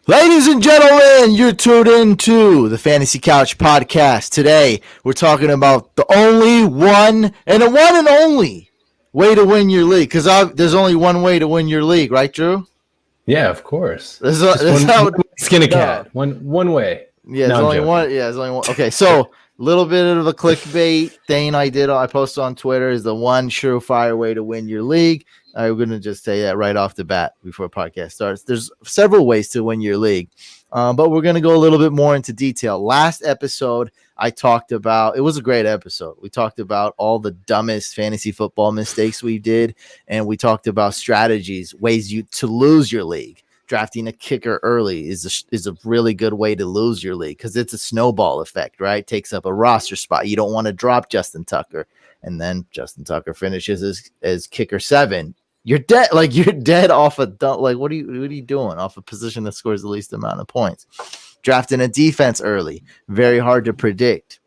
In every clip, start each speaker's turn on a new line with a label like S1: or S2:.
S1: Ladies and gentlemen, you're tuned into the Fantasy Couch podcast. Today, we're talking about the only one and the one and only way to win your league. Because there's only one way to win your league, right, Drew?
S2: Yeah, of course.
S1: One
S2: skin a cat. One way.
S1: Yeah, there's only one. Yeah, there's only one. Okay, so little bit of a clickbait thing I posted on Twitter is the one surefire way to win your league. I'm going to just say that right off the bat before the podcast starts. There's several ways to win your league, but we're going to go a little bit more into detail. Last episode, I talked about, it was a great episode. We talked about all the dumbest fantasy football mistakes we did, and we talked about strategies, ways to lose your league. Drafting a kicker early is a really good way to lose your league because it's a snowball effect, right? Takes up a roster spot. You don't want to drop Justin Tucker, and then Justin Tucker finishes as kicker 7. You're dead. Like you're dead off a like. What are you doing off a position that scores the least amount of points? Drafting a defense early, very hard to predict.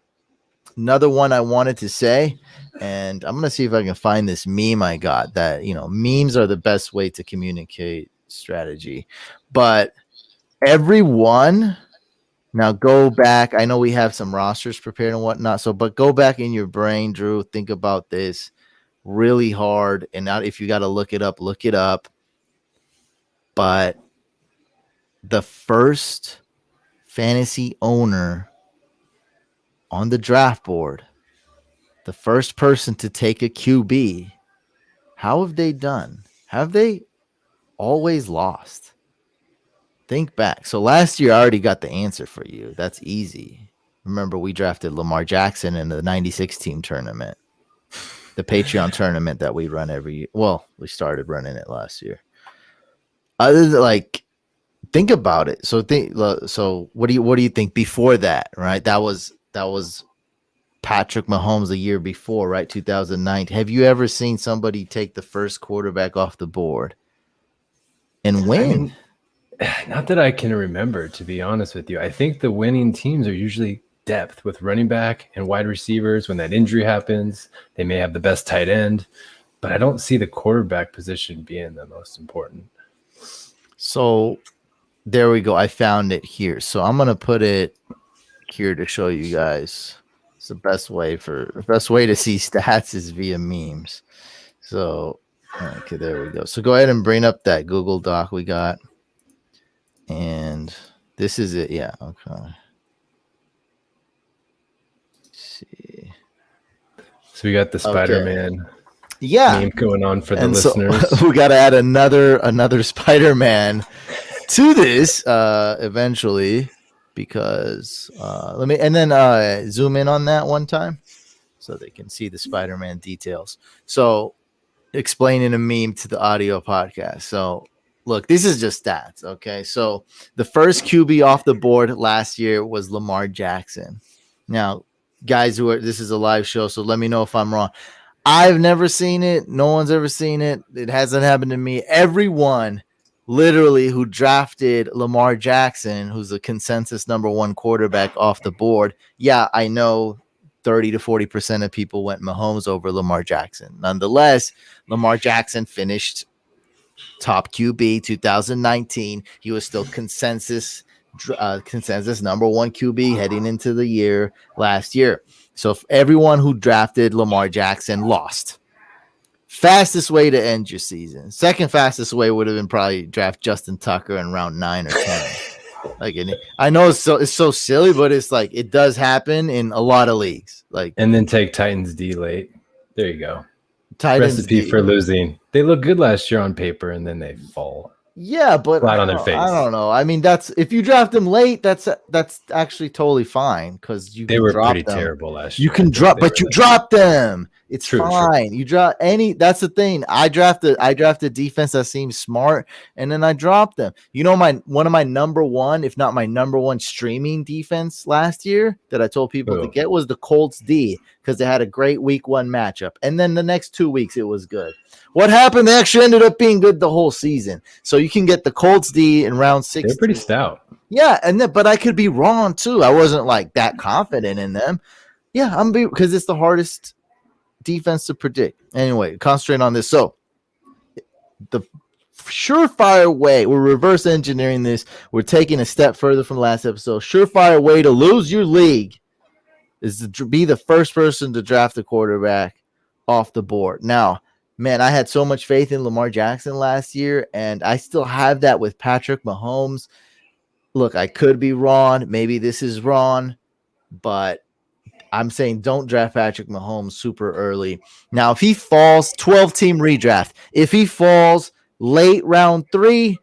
S1: Another one I wanted to say, and I'm gonna see if I can find this meme I got. That memes are the best way to communicate strategy, but everyone. Now go back. I know we have some rosters prepared and whatnot. But go back in your brain, Drew. Think about this really hard, and not if you got to look it up. But the first fantasy owner on the draft board, the first person to take a QB, how have they done? Have they always lost? Think back. So last year, I already got the answer for you. That's easy. Remember, we drafted Lamar Jackson in the 96 team tournament. The Patreon tournament that we run every year. Well, we started running it last year. Other than think about it. So what do you think before that? Right, that was Patrick Mahomes the year before, right? 2009. Have you ever seen somebody take the first quarterback off the board and win?
S2: I mean, not that I can remember, to be honest with you. I think the winning teams are usually depth with running back and wide receivers. When that injury happens, they may have the best tight end, but I don't see the quarterback position being the most important.
S1: So there we go. I found it here. So I'm going to put it here to show you guys. It's the best way to see stats is via memes. So, okay, there we go. So go ahead and bring up that Google Doc we got. And this is it. Yeah. Okay. See.
S2: So we got the Spider-Man meme going on for the listeners.
S1: So we got to add another Spider-Man to this eventually because zoom in on that one time so they can see the Spider-Man details. So explaining a meme to the audio podcast. So look, this is just stats. Okay. So the first QB off the board last year was Lamar Jackson. Now, guys this is a live show, so let me know if I'm wrong. I've never seen it. No one's ever seen it. It hasn't happened to me. Everyone literally who drafted Lamar Jackson, who's a consensus number 1 quarterback off the board. Yeah, I know 30 to 40% of people went Mahomes over Lamar Jackson. Nonetheless, Lamar Jackson finished top QB 2019. He was still consensus number 1 QB heading into the year last year. So if everyone who drafted Lamar Jackson lost. Fastest way to end your season. Second fastest way would have been probably draft Justin Tucker in round 9 or 10. I know it's so silly, but it's like it does happen in a lot of leagues.
S2: And then take Titans D late. There you go.
S1: Titans
S2: recipe for losing. They look good last year on paper, and then they fall.
S1: Yeah, but
S2: flat on their face.
S1: I don't know. I mean, that's if you draft them late, that's actually totally fine because
S2: they were pretty terrible last year.
S1: You can drop, but you drop them. It's fine. True. You drop any. That's the thing. I drafted defense that seems smart, and then I dropped them. One of my number 1, if not my number 1 streaming defense last year that I told people to get was the Colts D because they had a great week 1 matchup, and then the next 2 weeks it was good. What happened? They actually ended up being good the whole season. So you can get the Colts D in round 6.
S2: They're pretty stout.
S1: Yeah, but I could be wrong too. I wasn't that confident in them. Yeah, because it's the hardest defense to predict. Anyway, concentrate on this. So the surefire way. We're reverse engineering this. We're taking a step further from last episode. Surefire way to lose your league is to be the first person to draft a quarterback off the board. Now, man, I had so much faith in Lamar Jackson last year, and I still have that with Patrick Mahomes. Look, I could be wrong. Maybe this is wrong, but I'm saying don't draft Patrick Mahomes super early. Now, if he falls, 12-team redraft. If he falls late round 3,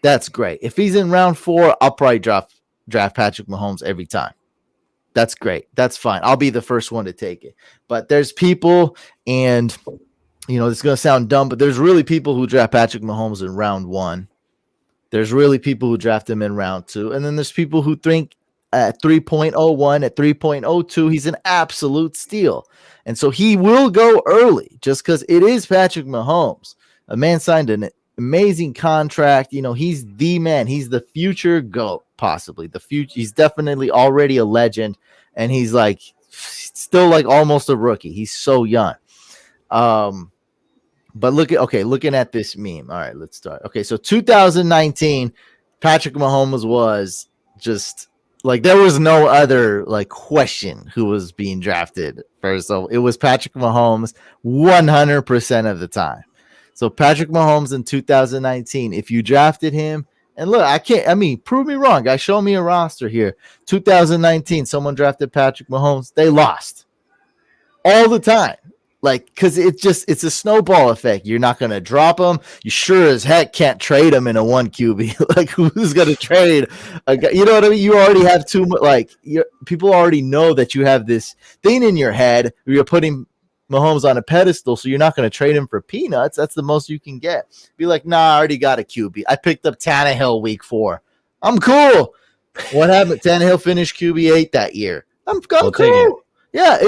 S1: that's great. If he's in round 4, I'll probably draft Patrick Mahomes every time. That's great. That's fine. I'll be the first one to take it. But there's people, and this is going to sound dumb, but there's really people who draft Patrick Mahomes in round 1. There's really people who draft him in round 2. And then there's people who think at 3.01, at 3.02, he's an absolute steal. And so he will go early just because it is Patrick Mahomes. A man signed an amazing contract. He's the man. He's the future GOAT, possibly. The future. He's definitely already a legend. And he's still almost a rookie. He's so young. But looking at this meme. All right, let's start. Okay, so 2019, Patrick Mahomes was just there was no other question who was being drafted first. So it was Patrick Mahomes 100% of the time. So Patrick Mahomes in 2019, if you drafted him, and look, prove me wrong, guys, show me a roster here. 2019, someone drafted Patrick Mahomes, they lost all the time. Because it's a snowball effect. You're not going to drop him. You sure as heck can't trade him in a 1 QB. Who's going to trade a guy? You know what I mean? You already have too much. People already know that you have this thing in your head where you're putting Mahomes on a pedestal, so you're not going to trade him for peanuts. That's the most you can get. Be like, nah, I already got a QB. I picked up Tannehill week 4. I'm cool. What happened? Tannehill finished QB8 that year. I'm cool. Yeah,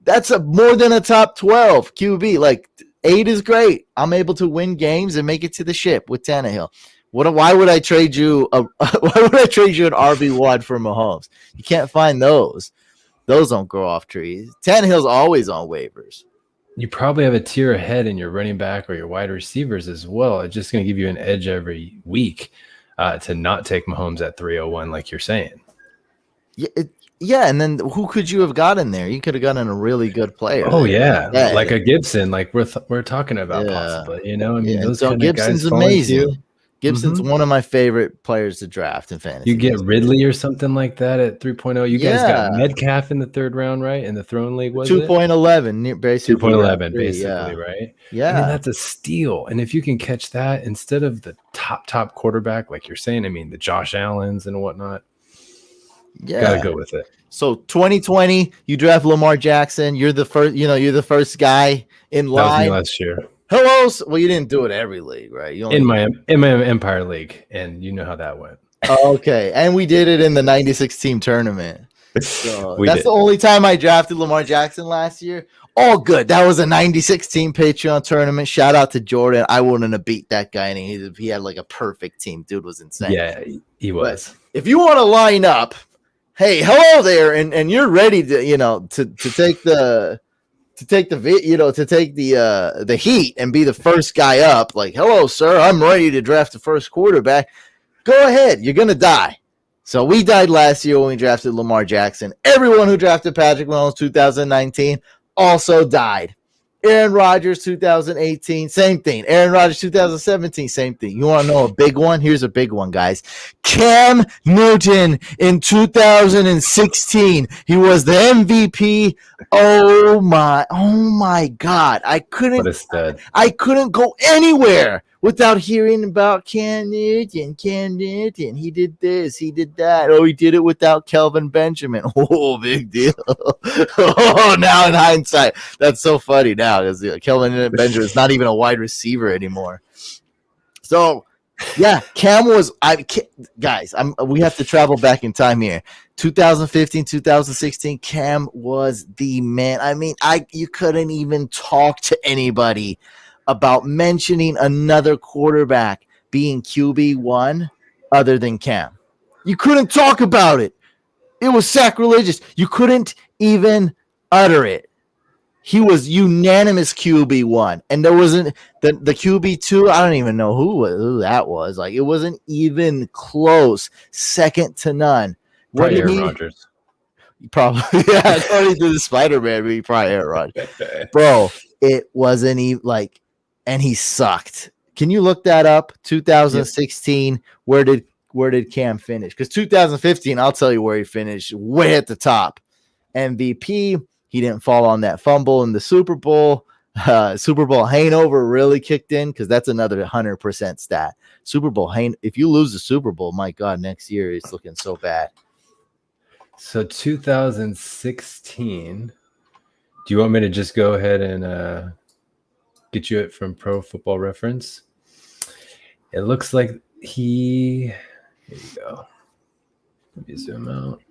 S1: that's a more than a top 12 QB. 8 is great. I'm able to win games and make it to the ship with Tannehill. Why would I trade you? Why would I trade you an RB1 for Mahomes? You can't find those. Those don't grow off trees. Tannehill's always on waivers.
S2: You probably have a tier ahead in your running back or your wide receivers as well. It's just going to give you an edge every week to not take Mahomes at 301, like you're saying.
S1: Yeah, and then who could you have gotten there? You could have gotten a really good player.
S2: Oh yeah, like a Gibson, we're talking about possibly. Those
S1: so
S2: kind
S1: Gibson's
S2: of guys
S1: amazing. Gibson's one of my favorite players to draft in fantasy.
S2: You get Ridley or something like that at 3.0. You guys got Metcalf in the 3rd round, right? In the Throne League, was
S1: 2.11, basically.
S2: 2.11, basically, right?
S1: Yeah.
S2: That's a steal. And if you can catch that instead of the top quarterback, like you're saying, the Josh Allens and whatnot, gotta go with it.
S1: So 2020, you draft Lamar Jackson. You're the first. You're the first guy in line.
S2: That was me last year.
S1: Hello. Well, you didn't do it every league, right?
S2: In my Empire League, and you know how that went.
S1: Okay, and we did it in the 96 team tournament. So that's the only time I drafted Lamar Jackson last year. All good. That was a 96 team Patreon tournament. Shout out to Jordan. I wouldn't have beat that guy, and he had a perfect team. Dude was insane.
S2: Yeah, he was.
S1: But if you want to line up, hey, hello there, and you're ready to take the heat and be the first guy up. Hello, sir, I'm ready to draft the first quarterback. Go ahead, you're gonna die. So we died last year when we drafted Lamar Jackson. Everyone who drafted Patrick Mahomes 2019 also died. Aaron Rodgers 2018, same thing. Aaron Rodgers 2017, same thing. You want to know a big one? Here's a big one, guys. Cam Newton in 2016. He was the MVP. Oh my God. I couldn't go anywhere without hearing about Cam Newton. He did this, he did that. Oh, he did it without Kelvin Benjamin. Oh, big deal. Oh, now in hindsight, that's so funny now because Kelvin Benjamin is not even a wide receiver anymore. So, yeah, Cam was guys, we have to travel back in time here. 2015, 2016, Cam was the man. You couldn't even talk to anybody about mentioning another quarterback being QB1 other than Cam. You couldn't talk about it. It was sacrilegious. You couldn't even utter it. He was unanimous QB1, and there wasn't the QB2. I don't even know who that was. Like, it wasn't even close. Second to none. What
S2: Probably
S1: did
S2: Aaron
S1: he?
S2: Rodgers.
S1: Probably, yeah. According to the Spider-Man movie, probably Aaron Rodgers. Bro, it wasn't even like, and he sucked. Can you look that up? 2016. Yep. Where did Cam finish? Because 2015, I'll tell you where he finished. Way at the top. MVP. He didn't fall on that fumble in the Super Bowl. Super Bowl hangover really kicked in because that's another 100% stat. Super Bowl if you lose the Super Bowl, my God, next year it's looking so bad.
S2: So 2016. Do you want me to just go ahead and get you it from Pro Football Reference? It looks like here you go. Let me zoom out.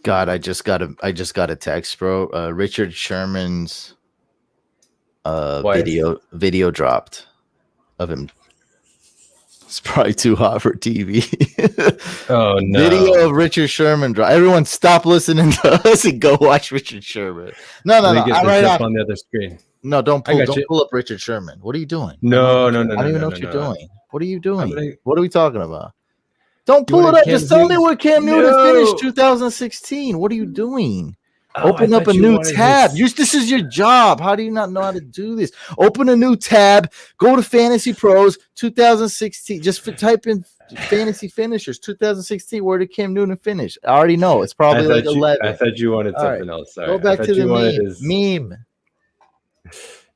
S1: God, I just got a text, bro. Richard Sherman's video dropped of him. It's probably too hot for TV.
S2: Oh no!
S1: Video of Richard Sherman drop. Everyone, stop listening to us and go watch Richard Sherman. No.
S2: Get this up on the other screen.
S1: No, don't pull up Richard Sherman. What are you doing?
S2: No.
S1: I don't even know what you're doing. What are you doing? What are we talking about? Don't pull it up. Just tell me where Cam Newton finished 2016. What are you doing? Open up a new tab. This is your job. How do you not know how to do this? Open a new tab. Go to Fantasy Pros 2016. Just type in Fantasy Finishers 2016. Where did Cam Newton finish? I already know. It's probably like 11.
S2: I thought you wanted something else. Sorry.
S1: Go back to the meme.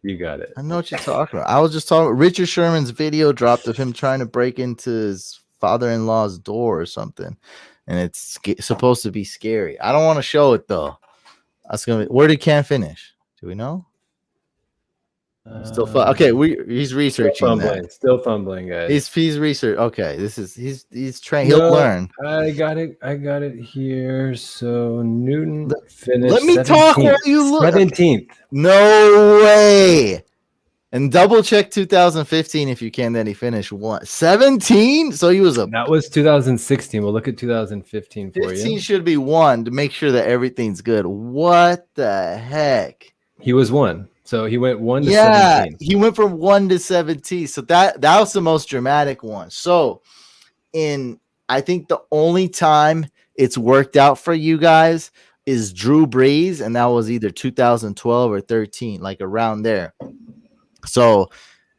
S2: You got it.
S1: I know what you're talking about. I was just talking. Richard Sherman's video dropped of him trying to break into his father-in-law's door or something, and it's supposed to be scary. I don't want to show it though. That's gonna be, where did Cam finish? Do we know? Still fun. Okay, he's researching.
S2: Still fumbling, guys.
S1: He's research. Okay, he's trained. He'll learn.
S2: I got it here. So Newton finished.
S1: Let me 17th. Talk while you look.
S2: 17th.
S1: No way. And double check 2015 if you can. Then he finished 17. So he was
S2: that was 2016. We'll look at 2015 for you.
S1: 15 should be 1 to make sure that everything's good. What the heck?
S2: He was 1. So he went 1 to 17.
S1: He went from 1 to 17. So that was the most dramatic one. So I think the only time it's worked out for you guys is Drew Brees, and that was either 2012 or 13, like around there. So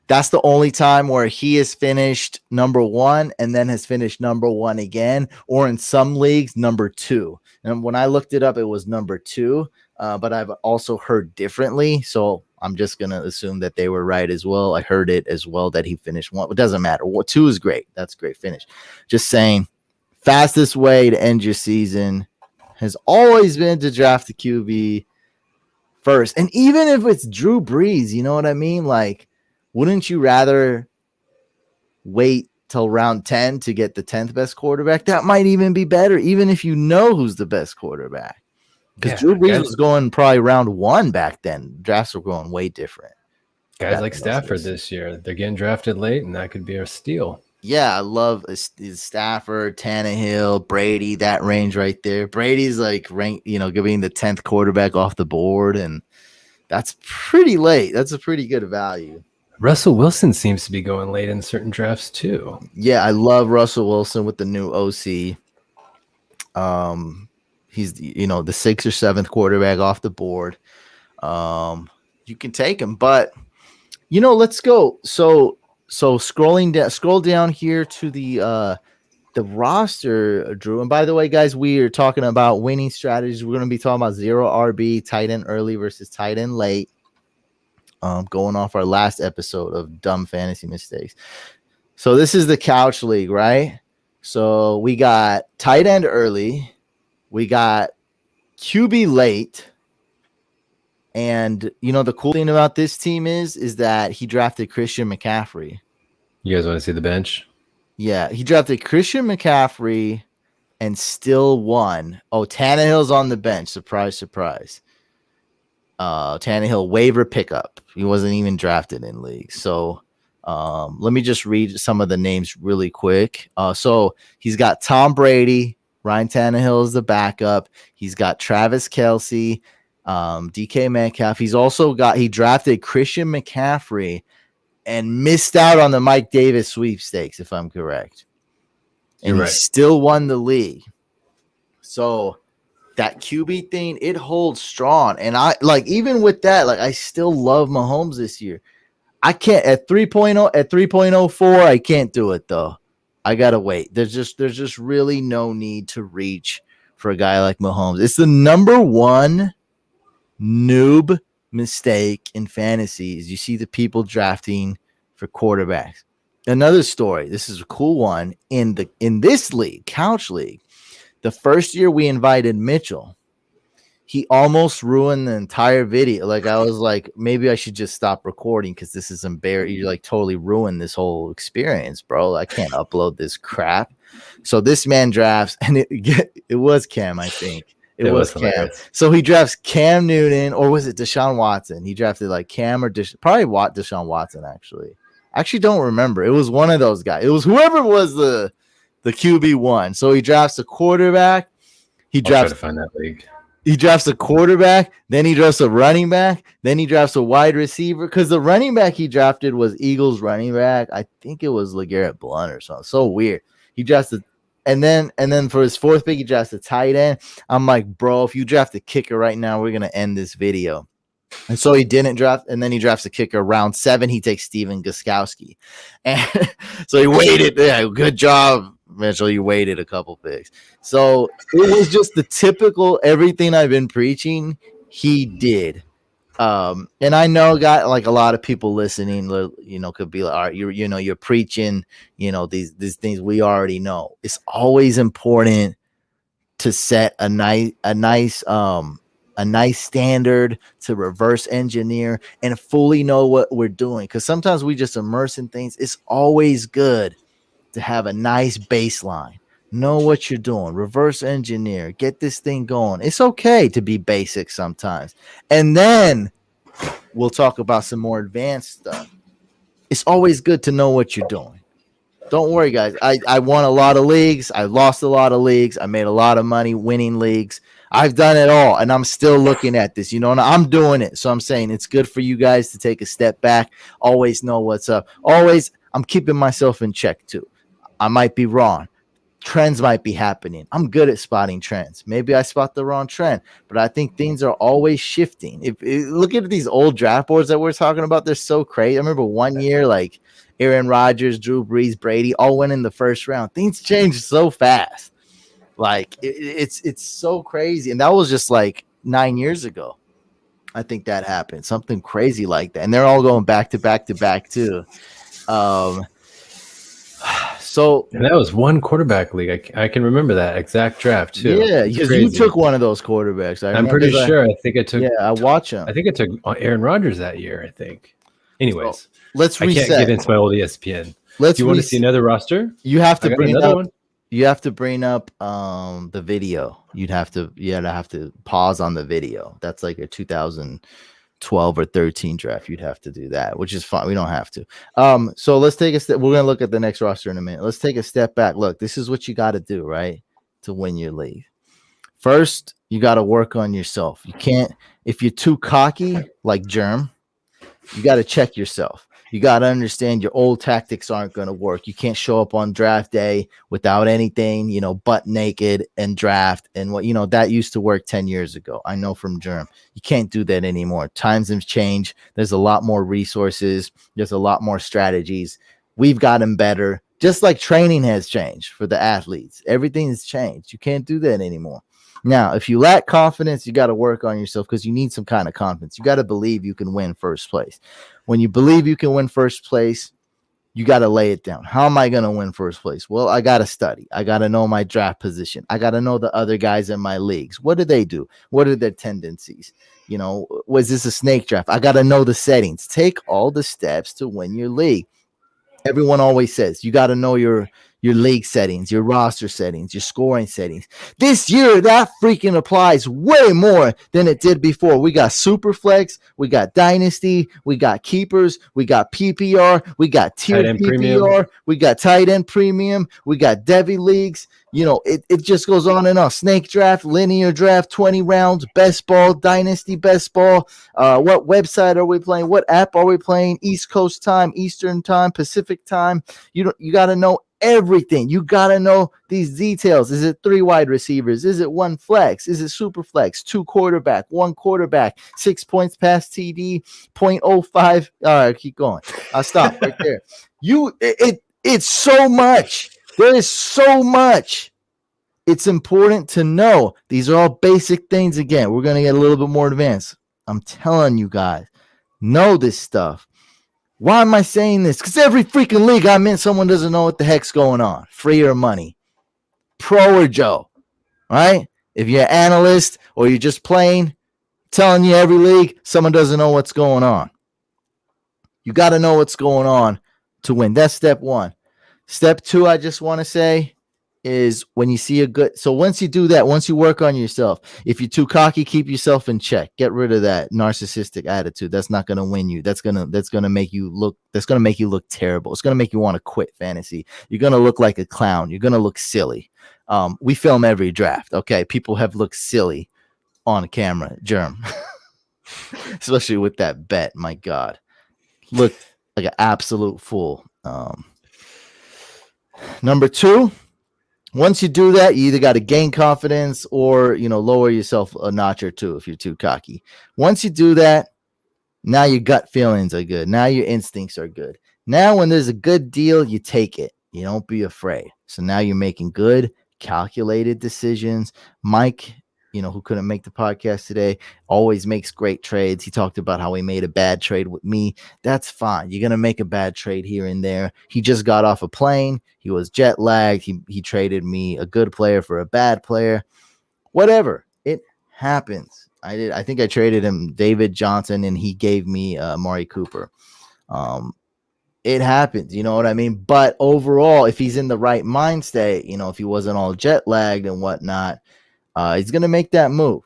S1: that's the only time where he has finished number 1 and then has finished number 1 again, or in some leagues, number 2. And when I looked it up, it was number 2. But I've also heard differently, so I'm just going to assume that they were right as well. I heard it as well that he finished 1. It doesn't matter. 2 is great. That's a great finish. Just saying, fastest way to end your season has always been to draft the QB first. And even if it's Drew Brees, you know what I mean? Like, wouldn't you rather wait till round 10 to get the 10th best quarterback? That might even be better, even if you know who's the best quarterback. Because Drew Brees was going probably round 1 back then. Drafts were going way different.
S2: Guys like Stafford this year, they're getting drafted late, and that could be a steal.
S1: Yeah, I love Stafford, Tannehill, Brady, that range right there. Brady's like ranked, giving the 10th quarterback off the board, and that's pretty late. That's a pretty good value.
S2: Russell Wilson seems to be going late in certain drafts too.
S1: Yeah, I love Russell Wilson with the new OC. He's the 6th or 7th quarterback off the board. You can take him, but let's go. So scroll down here to the roster, Drew. And by the way, guys, we are talking about winning strategies. We're going to be talking about 0 RB, tight end early versus tight end late. Going off our last episode of dumb fantasy mistakes. So this is the couch league, right? So we got tight end early. We got QB late. And, the cool thing about this team is that he drafted Christian McCaffrey.
S2: You guys want to see the bench?
S1: Yeah, he drafted Christian McCaffrey and still won. Oh, Tannehill's on the bench. Surprise, surprise. Tannehill waiver pickup. He wasn't even drafted in league. So let me just read some of the names really quick. So he's got Tom Brady. Ryan Tannehill is the backup. He's got Travis Kelce. DK Metcalf. He drafted Christian McCaffrey and missed out on the Mike Davis sweepstakes, if I'm correct. And
S2: You're
S1: he
S2: right.
S1: still won the league. So that QB thing, it holds strong. And I like, even with that, like, I still love Mahomes this year. I can't at 3.0 at 3.04. I can't do it though. I gotta wait. There's just really no need to reach for a guy like Mahomes. It's the number one noob mistake in fantasy is you see the people drafting for quarterbacks. Another story. This is a cool one in this league, Couch League. The first year we invited Mitchell, he almost ruined the entire video. Like, I was like, maybe I should just stop recording because this is embarrassing. You like totally ruined this whole experience, bro. I can't upload this crap. So this man drafts, and it was Cam, I think. It was Cam.
S2: Hilarious.
S1: So he drafts Cam Newton, or was it Deshaun Watson? He drafted like Cam or probably Deshaun Watson, actually. I actually don't remember. It was one of those guys. It was whoever was the QB1. So he drafts a quarterback.
S2: I'll try to find that league.
S1: He drafts a quarterback, then he drafts a running back, then he drafts a wide receiver. Because the running back he drafted was Eagles running back. I think it was LeGarrette Blount or something. So weird. He drafted, and then for his fourth pick, he drafts a tight end. I'm like, bro, if you draft a kicker right now, we're gonna end this video. And so he didn't draft, and then he drafts a kicker. Round 7, he takes Steven Gostkowski. And so he waited. Yeah, good job, Mitchell. You waited a couple picks. So it was just the typical everything I've been preaching, he did. And I know got like a lot of people listening, could be like, all right, you're preaching, these things we already know. It's always important to set a nice standard, to reverse engineer and fully know what we're doing. Because sometimes we just immerse in things. It's always good to have a nice baseline. Know what you're doing. Reverse engineer. Get this thing going. It's okay to be basic sometimes. And then we'll talk about some more advanced stuff. It's always good to know what you're doing. Don't worry, guys. I won a lot of leagues. I lost a lot of leagues. I made a lot of money winning leagues. I've done it all, and I'm still looking at this, and I'm doing it. So I'm saying it's good for you guys to take a step back. Always know what's up. Always, I'm keeping myself in check too. I might be wrong. Trends might be happening. I'm good at spotting trends. Maybe I spot the wrong trend, but I think things are always shifting. Look at these old draft boards that we're talking about. They're so crazy. I remember one year, like Aaron Rodgers, Drew Brees, Brady all went in the first round. Things change so fast. Like it's so crazy. And that was just like 9 years ago. I think that happened. Something crazy like that. And they're all going back to back to back too. So
S2: and that was one quarterback league. I can remember that exact draft too.
S1: Yeah, because you took one of those quarterbacks.
S2: I'm pretty sure. I think I took.
S1: Yeah, I watch him.
S2: I think I took Aaron Rodgers that year. I think. Anyways,
S1: so let's reset.
S2: I can't get into my old ESPN. Do you want to see another roster?
S1: You have to bring
S2: another
S1: up.
S2: One.
S1: You have to bring up the video. You'd have to pause on the video. That's like a 2012 or 13 draft. You'd have to do that, which is fine. We don't have to. So let's take a step. We're gonna look at the next roster in a minute. Let's take a step back. Look, this is what you got to do, right, to win your league. First, you got to work on yourself. You can't, if you're too cocky like Germ, you got to check yourself. You got to understand your old tactics aren't going to work. You can't show up on draft day without anything, butt naked and draft. And that used to work 10 years ago. I know from Germ. You can't do that anymore. Times have changed. There's a lot more resources. There's a lot more strategies. We've gotten better. Just like training has changed for the athletes. Everything has changed. You can't do that anymore. Now, if you lack confidence, you got to work on yourself because you need some kind of confidence. You got to believe you can win first place. When you believe you can win first place, you got to lay it down. How am I going to win first place? Well, I got to study. I got to know my draft position. I got to know the other guys in my leagues. What do they do? What are their tendencies? Was this a snake draft? I got to know the settings. Take all the steps to win your league. Everyone always says you got to know your your league settings, your roster settings, your scoring settings. This year, that freaking applies way more than it did before. We got Superflex, we got Dynasty, we got Keepers, we got PPR, we got Tier PPR, premium. We got Tight End Premium, we got Devy Leagues. You know, it just goes on and on. Snake Draft, Linear Draft, 20 rounds, Best Ball, Dynasty Best Ball. What website are we playing? What app are we playing? East Coast time, Eastern time, Pacific time. You got to know everything. You got to know these details. Is it 3 wide receivers? Is it 1 flex? Is it super flex? 2 quarterback, 1 quarterback, 6 points past TD, 0.05. All right, keep going. I'll stop right there. It's so much. There is so much. It's important to know. These are all basic things. Again, we're going to get a little bit more advanced. I'm telling you guys, know this stuff. Why am I saying this? Because every freaking league I'm in, someone doesn't know what the heck's going on. Free or money. Pro or Joe. Right? If you're an analyst or you're just playing, telling you every league, someone doesn't know what's going on. You got to know what's going on to win. That's step 1. Step 2, I just want to say, is when you see a good. So once you do that, once you work on yourself, if you're too cocky, keep yourself in check. Get rid of that narcissistic attitude. That's not going to win you. That's going to make you look terrible. It's going to make you want to quit fantasy. You're going to look like a clown. You're going to look silly. We film every draft. Okay. People have looked silly on camera. Germ. Especially with that bet. My God. Look like an absolute fool. Number 2, once you do that, you either got to gain confidence or, lower yourself a notch or 2 if you're too cocky. Once you do that, now your gut feelings are good. Now your instincts are good. Now when there's a good deal, you take it. You don't be afraid. So now you're making good, calculated decisions. Mike, who couldn't make the podcast today, always makes great trades. He talked about how he made a bad trade with me. That's fine. You're going to make a bad trade here and there. He just got off a plane. He was jet lagged. He traded me a good player for a bad player. Whatever. It happens. I think I traded him David Johnson and he gave me Amari Cooper. It happens. You know what I mean? But overall, if he's in the right mind state, if he wasn't all jet lagged and whatnot, he's going to make that move.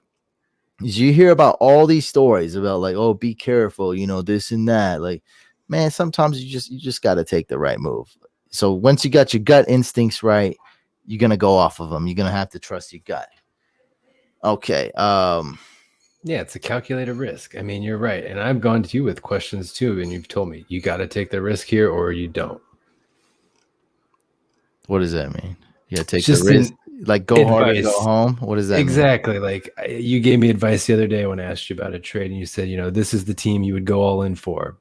S1: You hear about all these stories about like, oh, be careful, this and that. Like, man, sometimes you just got to take the right move. So once you got your gut instincts right, you're going to go off of them. You're going to have to trust your gut. Okay.
S2: Yeah, it's a calculated risk. I mean, you're right. And I've gone to you with questions too. And you've told me you got to take the risk here or you don't.
S1: What does that mean? You got to take the risk. Like go hard or go home? What does that mean?
S2: Exactly. Like you gave me advice the other day when I asked you about a trade and you said, this is the team you would go all in for.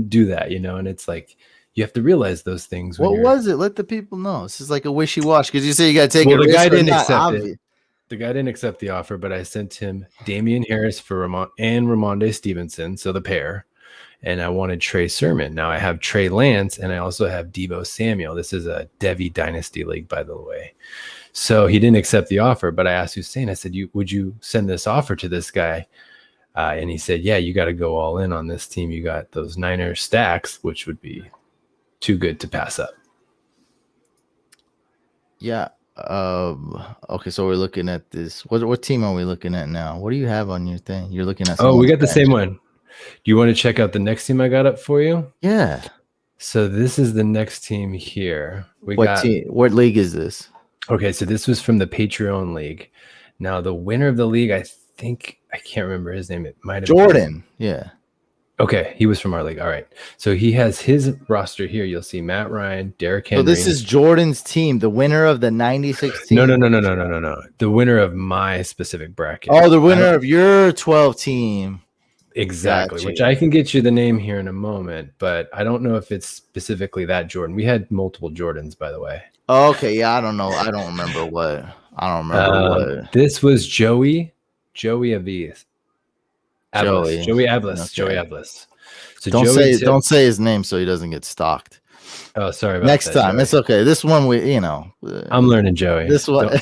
S2: Do that, and it's like you have to realize those things.
S1: What was it? Let the people know. This is like a wishy-washy because you say you got to take a risk.
S2: The guy didn't accept it. The guy didn't accept the offer, but I sent him Damian Harris for Ramondre Stevenson, so the pair. And I wanted Trey Sermon. Now I have Trey Lance and I also have Deebo Samuel. This is a Devy Dynasty League, by the way. So he didn't accept the offer, but I asked Hussein, I said, would you send this offer to this guy? And he said, yeah, you got to go all in on this team. You got those Niners stacks, which would be too good to pass up.
S1: Yeah. Okay, so we're looking at this. What team are we looking at now? What do you have on your thing? You're looking at.
S2: Oh, we got the same one. Do you want to check out the next team I got up for you?
S1: Yeah.
S2: So this is the next team here.
S1: What league is this?
S2: Okay, so this was from the Patreon League. Now the winner of the league, I can't remember his name. It might have
S1: Jordan. Yeah.
S2: Okay, he was from our league. All right. So he has his roster here. You'll see Matt Ryan, Derrick Henry.
S1: So this is Jordan's team, the winner of the 96 team.
S2: No. The winner of my specific bracket.
S1: Oh, the winner of your 12 team.
S2: Exactly, gotcha. Which I can get you the name here in a moment, but I don't know if it's specifically that Jordan. We had multiple Jordans, by the way.
S1: Oh, okay, yeah, I don't know. I don't remember what.
S2: This was Joey Avies. Joey Avlis.
S1: Okay.
S2: Joey Avlis. So
S1: don't say his name so he doesn't get stalked.
S2: Oh, sorry about
S1: Next
S2: that,
S1: time,
S2: Joey.
S1: It's okay. This one
S2: I'm learning Joey.
S1: This one.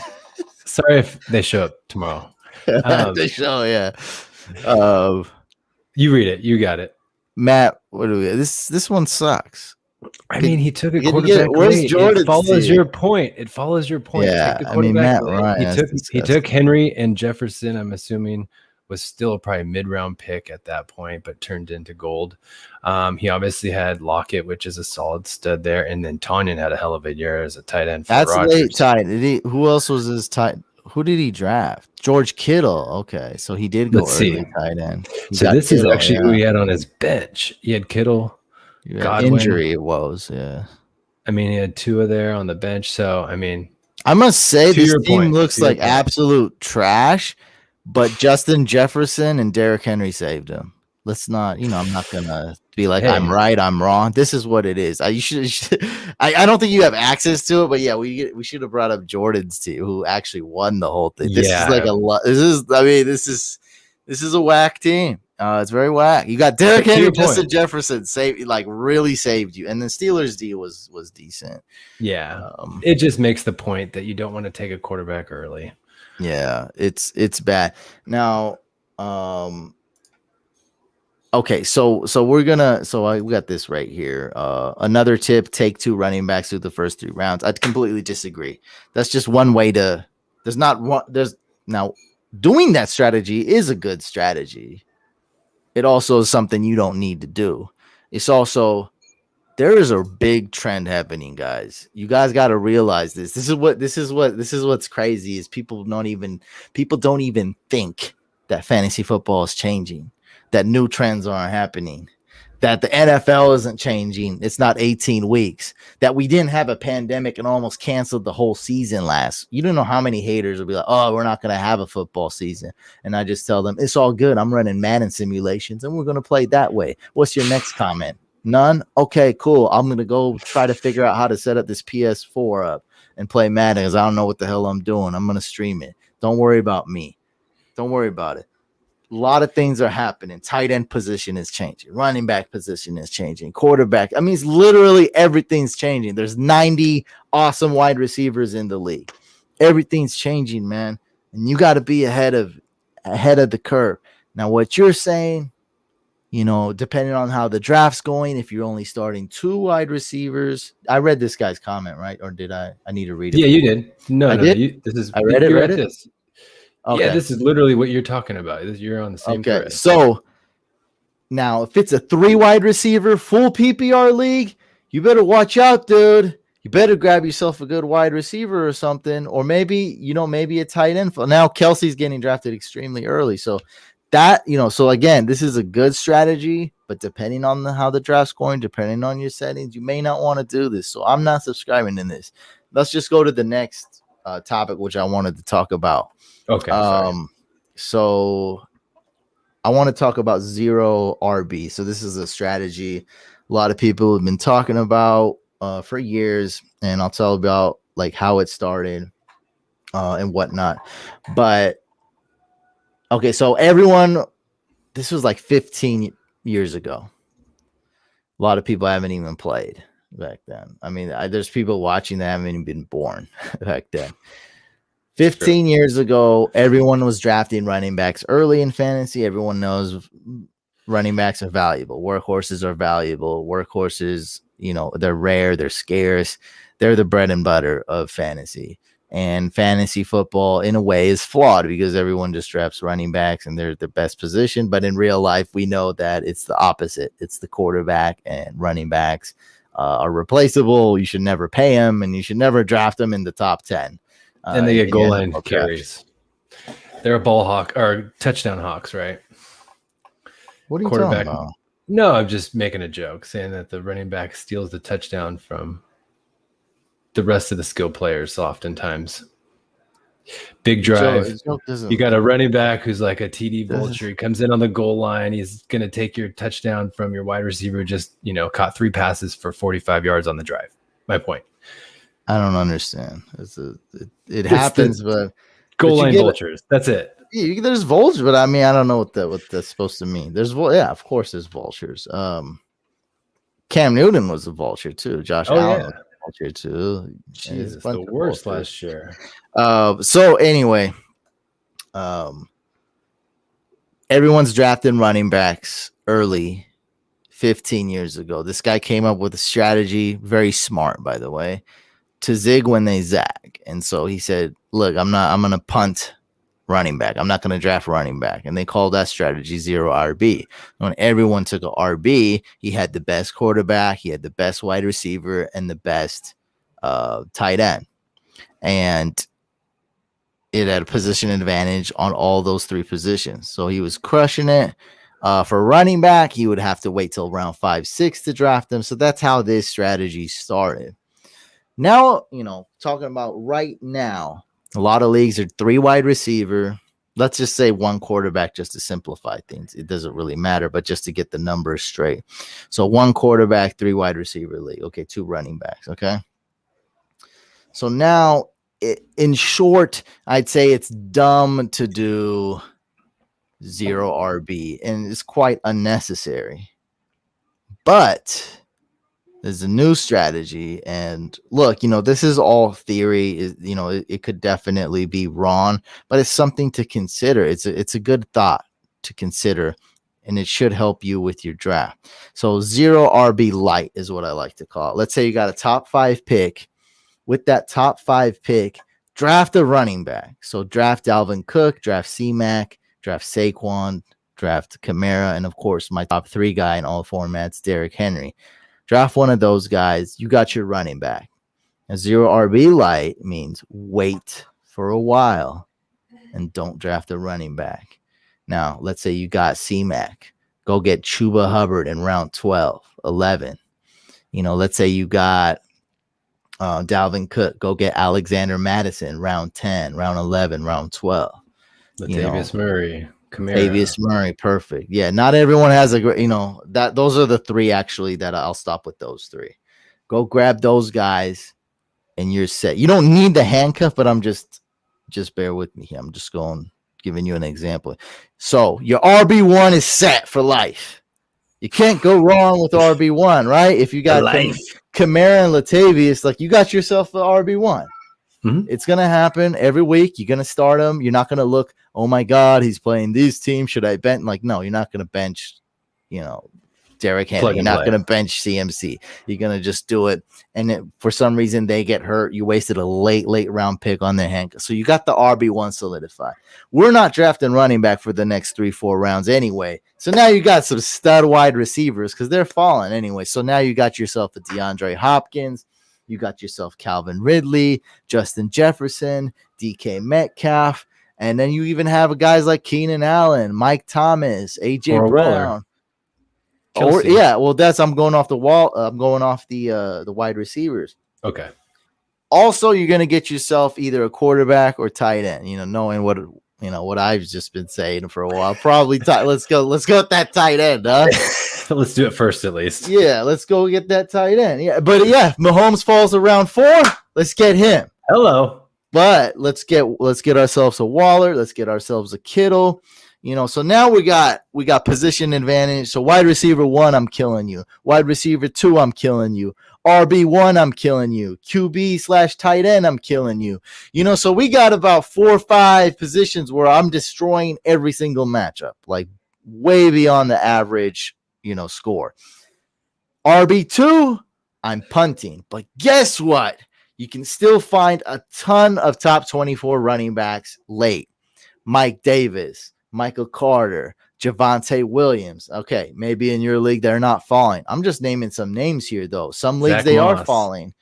S2: Sorry if they show up tomorrow.
S1: They show, yeah.
S2: You read it. You got it.
S1: Matt, what do we? This one sucks.
S2: I mean, he took a
S1: Where's
S2: quarterback late.
S1: Jordan's
S2: It follows
S1: team?
S2: your point. It follows your point.
S1: Yeah,
S2: Take the
S1: I mean
S2: quarterback
S1: Matt
S2: late.
S1: Ryan.
S2: He took Henry, and Jefferson, I'm assuming, was still probably mid-round pick at that point, but turned into gold. He obviously had Lockett, which is a solid stud there, and then Tonyan had a hell of a year as a tight end for
S1: That's
S2: Rodgers.
S1: late tight. Who else was his tight? Who did he draft? George Kittle. Okay, so he did go
S2: Let's see.
S1: early tight end.
S2: So this is actually who he had on his bench. He had Kittle, Godwin.
S1: Injury it was, yeah.
S2: I mean, he had Tua there on the bench. So, I mean,
S1: I must say this team looks like absolute trash, but Justin Jefferson and Derrick Henry saved him. Let's not, I'm not gonna be like, I'm right, I'm wrong. This is what it is. I don't think you have access to it, but yeah, we should have brought up Jordan's team, who actually won the whole thing. This is like this is a whack team. It's very whack. You got Derrick Henry, Justin Jefferson really saved you, and the Steelers D was decent.
S2: Yeah, it just makes the point that you don't want to take a quarterback early.
S1: Yeah, it's bad. Now, okay, so we got this right here. Another tip: take 2 running backs through the first 3 rounds. I'd completely disagree. That's just one way to. Now doing that strategy is a good strategy. It also is something you don't need to do. It's also there is a big trend happening, guys. You guys got to realize this. This is what's crazy is people don't even think that fantasy football is changing, that new trends aren't happening, that the NFL isn't changing. It's not 18 weeks, that we didn't have a pandemic and almost canceled the whole season last. You don't know how many haters will be like, oh, we're not going to have a football season. And I just tell them, it's all good. I'm running Madden simulations and we're going to play that way. What's your next comment? None? Okay, cool. I'm going to go try to figure out how to set up this PS4 up and play Madden because I don't know what the hell I'm doing. I'm going to stream it. Don't worry about me. Don't worry about it. A lot of things are happening. Tight end position is changing. Running back position is changing. Quarterback. I mean, it's literally everything's changing. There's 90 awesome wide receivers in the league. Everything's changing, man. And you got to be ahead of the curve. Now, what you're saying, depending on how the draft's going, if you're only starting 2 wide receivers. I read this guy's comment, right? Or did I need to read it?
S2: Yeah, you did.
S1: I did? I read it.
S2: This. Okay. Yeah, this is literally what you're talking about. You're on the same thread.
S1: So now if it's a 3 wide receiver full PPR league, you better watch out, dude. You better grab yourself a good wide receiver or something, or maybe a tight end. Now Kelsey's getting drafted extremely early, so that so again, this is a good strategy, but depending on how the draft's going, depending on your settings, you may not want to do this. So I'm not subscribing to this. Let's just go to the next topic, which I wanted to talk about.
S2: Okay.
S1: So I want to talk about zero RB. So this is a strategy a lot of people have been talking about for years, and I'll tell about like how it started and whatnot. But okay, so this was like 15 years ago. A lot of people haven't even played back then. I mean, there's people watching that haven't even been born back then. 15 years ago, everyone was drafting running backs early in fantasy. Everyone knows running backs are valuable. Workhorses are valuable. Workhorses, they're rare. They're scarce. They're the bread and butter of fantasy. And fantasy football, in a way, is flawed because everyone just drafts running backs and they're the best position. But in real life, we know that it's the opposite. It's the quarterback, and running backs are replaceable. You should never pay them, and you should never draft them in the top 10.
S2: And they get goal line carries. They're a ball hawk or touchdown hawks, right?
S1: What are you talking about?
S2: No, I'm just making a joke, saying that the running back steals the touchdown from the rest of the skill players oftentimes. Big drive. You got a running back who's like a TD vulture. He comes in on the goal line. He's going to take your touchdown from your wide receiver, just, caught 3 passes for 45 yards on the drive. My point.
S1: I don't understand. It happens, but
S2: goal line vultures. That's it.
S1: There's vultures, but I mean, I don't know what that's supposed to mean. Of course, there's vultures. Cam Newton was a vulture too. Josh Allen was a vulture too.
S2: Jesus, the worst last year.
S1: So anyway, everyone's drafting running backs early. 15 years ago. This guy came up with a strategy, very smart, by the way, to zig when they zag. And so he said, look, I'm going to punt running back. I'm not going to draft running back. And they called that strategy zero RB. When everyone took a RB, he had the best quarterback, he had the best wide receiver, and the best tight end. And it had a position advantage on all those three positions. So he was crushing it. For running back, he would have to wait till round 5-6 to draft them. So that's how this strategy started. Now, talking about right now, a lot of leagues are 3 wide receiver. Let's just say 1 quarterback just to simplify things. It doesn't really matter, but just to get the numbers straight. So 1 quarterback, 3 wide receiver league. Okay, 2 running backs. Okay. So now, in short, I'd say it's dumb to do zero RB, and it's quite unnecessary. But there's a new strategy, and look, this is all theory. It could definitely be wrong, but it's something to consider. It's a good thought to consider, and it should help you with your draft. So zero RB light is what I like to call it. Let's say you got a top 5 pick. With that top 5 pick, draft a running back. So draft Dalvin Cook, draft C-Mac, draft Saquon, draft Kamara, and of course my top 3 guy in all formats, Derrick Henry. Draft one of those guys. You got your running back. A zero RB light means wait for a while and don't draft a running back. Now, let's say you got C-Mac. Go get Chuba Hubbard in round 12, 11. Let's say you got Dalvin Cook. Go get Alexander Madison round 10, round 11, round 12.
S2: Latavius Murray. Kamara.
S1: Latavius Murray, perfect. Yeah, not everyone has a great, that those are the 3 actually that I'll stop with those 3. Go grab those guys and you're set. You don't need the handcuff, but I'm just bear with me here. I'm just giving you an example. So your RB1 is set for life. You can't go wrong with RB1, right? If you got Kamara and Latavius, you got yourself an RB1. Mm-hmm. It's going to happen every week. You're going to start him. You're not going to look, oh my God, he's playing these teams. Should I bench? No, you're not going to bench, Derrick Henry. You're not going to bench CMC. You're going to just do it. And for some reason they get hurt. You wasted a late round pick on their handcuff. So you got the RB1 solidified. We're not drafting running back for the next 3-4 rounds anyway. So now you got some stud wide receivers because they're falling anyway. So now you got yourself a DeAndre Hopkins. You got yourself Calvin Ridley, Justin Jefferson, DK Metcalf, and then you even have guys like Keenan Allen, Mike Thomas, AJ Brown. I'm going off the wall. I'm going off the wide receivers.
S2: Okay.
S1: Also, you're gonna get yourself either a quarterback or tight end. Knowing what I've just been saying for a while. Probably let's go with that tight end, huh?
S2: Let's do it first, at least.
S1: Yeah, let's go get that tight end. Yeah, but Mahomes falls around 4. Let's get him.
S2: Hello.
S1: But let's get ourselves a Waller. Let's get ourselves a Kittle. So now we got position advantage. So wide receiver 1, I'm killing you. Wide receiver 2, I'm killing you. RB1, I'm killing you. QB/tight end, I'm killing you. So we got about 4 or 5 positions where I'm destroying every single matchup, way beyond the average, score. RB2, I'm punting. But guess what? You can still find a ton of top 24 running backs late. Mike Davis, Michael Carter, Javonte Williams. Okay, maybe in your league they're not falling. I'm just naming some names here, though. Some leagues
S2: Zach
S1: they
S2: Moss.
S1: Are falling.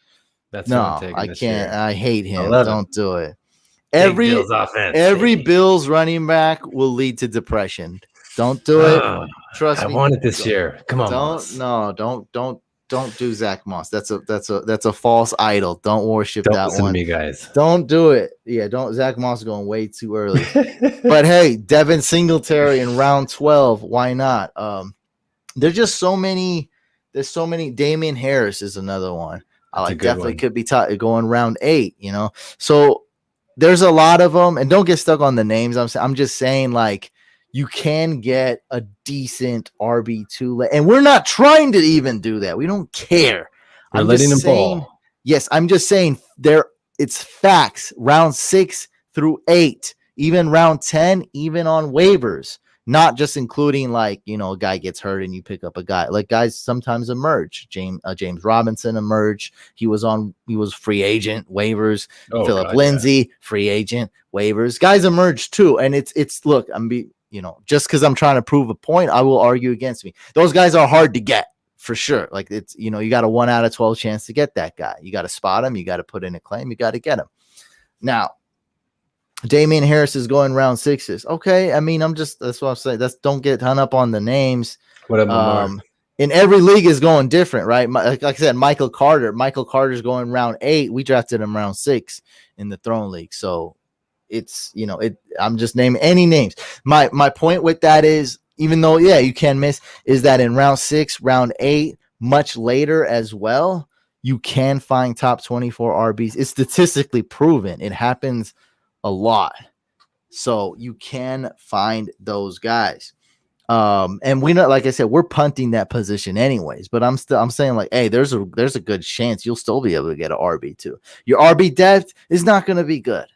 S2: That's
S1: no, I can't.
S2: Year.
S1: I hate him. Don't do it.
S2: Every
S1: Bills running back will lead to depression. Don't do it. Trust me.
S2: I want it this year. Come on.
S1: Don't do Zach Moss. That's a false idol. Don't worship
S2: don't
S1: that
S2: listen
S1: one.
S2: To me, guys.
S1: Don't do it. Yeah, don't. Zach Moss is going way too early. But hey, Devin Singletary in round 12. Why not? There's just so many. There's so many. Damian Harris is another one. Definitely could be going round 8. So there's a lot of them, and don't get stuck on the names. I'm just saying you can get a decent RB2, and we're not trying to even do that. We don't care.
S2: We're letting them fall.
S1: Yes, I'm just saying it's facts. Round 6 through 8, even round 10, even on waivers. not just including like, a guy gets hurt and you pick up a guy. Like guys sometimes emerge. James Robinson emerged. He was free agent waivers. Philip Lindsay, free agent waivers. Guys emerge too. And it's look, just because I'm trying to prove a point, I will argue against me. Those guys are hard to get. For sure. Like it's, you got a 1 out of 12 chance to get that guy. You got to spot him. You got to put in a claim. You got to get him. Now, Damian Harris is going round 6s. Okay. That's what I'm saying. Don't get hung up on the names.
S2: What up,
S1: in every league is going different, right? Like I said, Michael Carter's going round 8. We drafted him round 6 in the Throne League. So it's, I'm just naming any names. My point with that is, even though, you can miss, is that in round 6, round 8, much later as well, you can find top 24 RBs. It's statistically proven. It happens a lot. So you can find those guys. And we know, like I said, we're punting that position anyways, but I'm saying like, hey, there's a good chance you'll still be able to get an RB2. Your RB depth is not going to be good.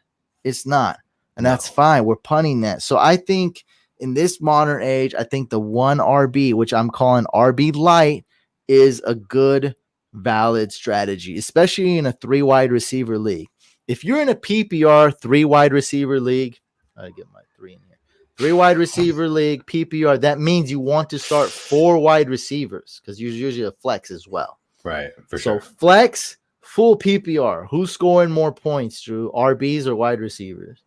S1: It's not. And that's fine. We're punting that. So I think in this modern age, I think the 1 RB, which I'm calling RB light, is a good, valid strategy, especially in a 3 wide receiver league. If you're in a PPR 3 wide receiver league, I get my 3 in here. 3 wide receiver league, PPR, that means you want to start 4 wide receivers because you're usually a flex as well.
S2: Right, for sure.
S1: So flex, full PPR. Who's scoring more points, Drew? RBs or wide receivers?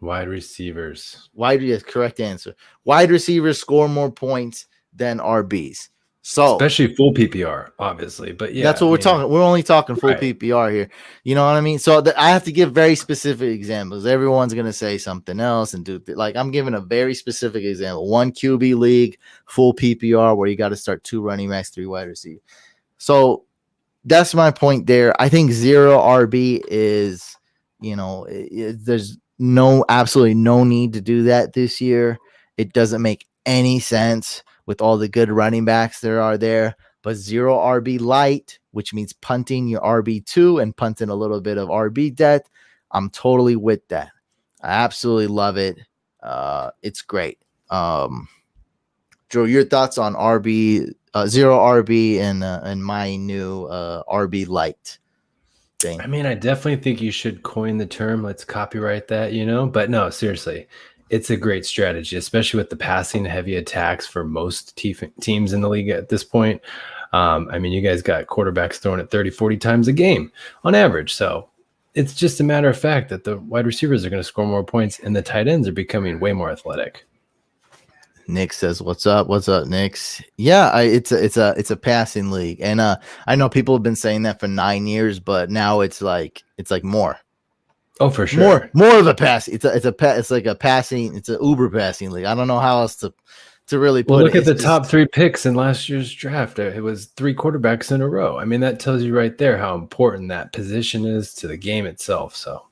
S2: Wide receivers.
S1: Yes, correct answer. Wide receivers score more points than RBs. So
S2: especially full PPR, obviously. But yeah,
S1: that's what we're talking. We're only talking full PPR here. You know what I mean? So I have to give very specific examples. Everyone's gonna say something else and do like I'm giving a very specific example. 1 QB league, full PPR, where you got to start 2 running backs, 3 wide receivers. So that's my point there. I think 0 RB is, there's absolutely no need to do that this year. It doesn't make any sense with all the good running backs there are there. But 0 RB light, which means punting your RB2 and punting a little bit of RB depth, I'm totally with that. I absolutely love it. It's great. Joe, your thoughts on 0 RB and my new RB light thing?
S2: I definitely think you should coin the term. Let's copyright that, But no, seriously, it's a great strategy, especially with the passing heavy attacks for most teams in the league at this point. You guys got quarterbacks throwing it 30, 40 times a game on average. So it's just a matter of fact that the wide receivers are going to score more points and the tight ends are becoming way more athletic.
S1: Nick says, "What's up? What's up, Nick's?" Yeah, it's a passing league, and I know people have been saying that for 9 years, but now it's like more.
S2: Oh, for sure,
S1: more of a pass. It's like a passing. It's an Uber passing league. I don't know how else to really put it.
S2: Look at the top 3 picks in last year's draft. It was 3 quarterbacks in a row. That tells you right there how important that position is to the game itself. So,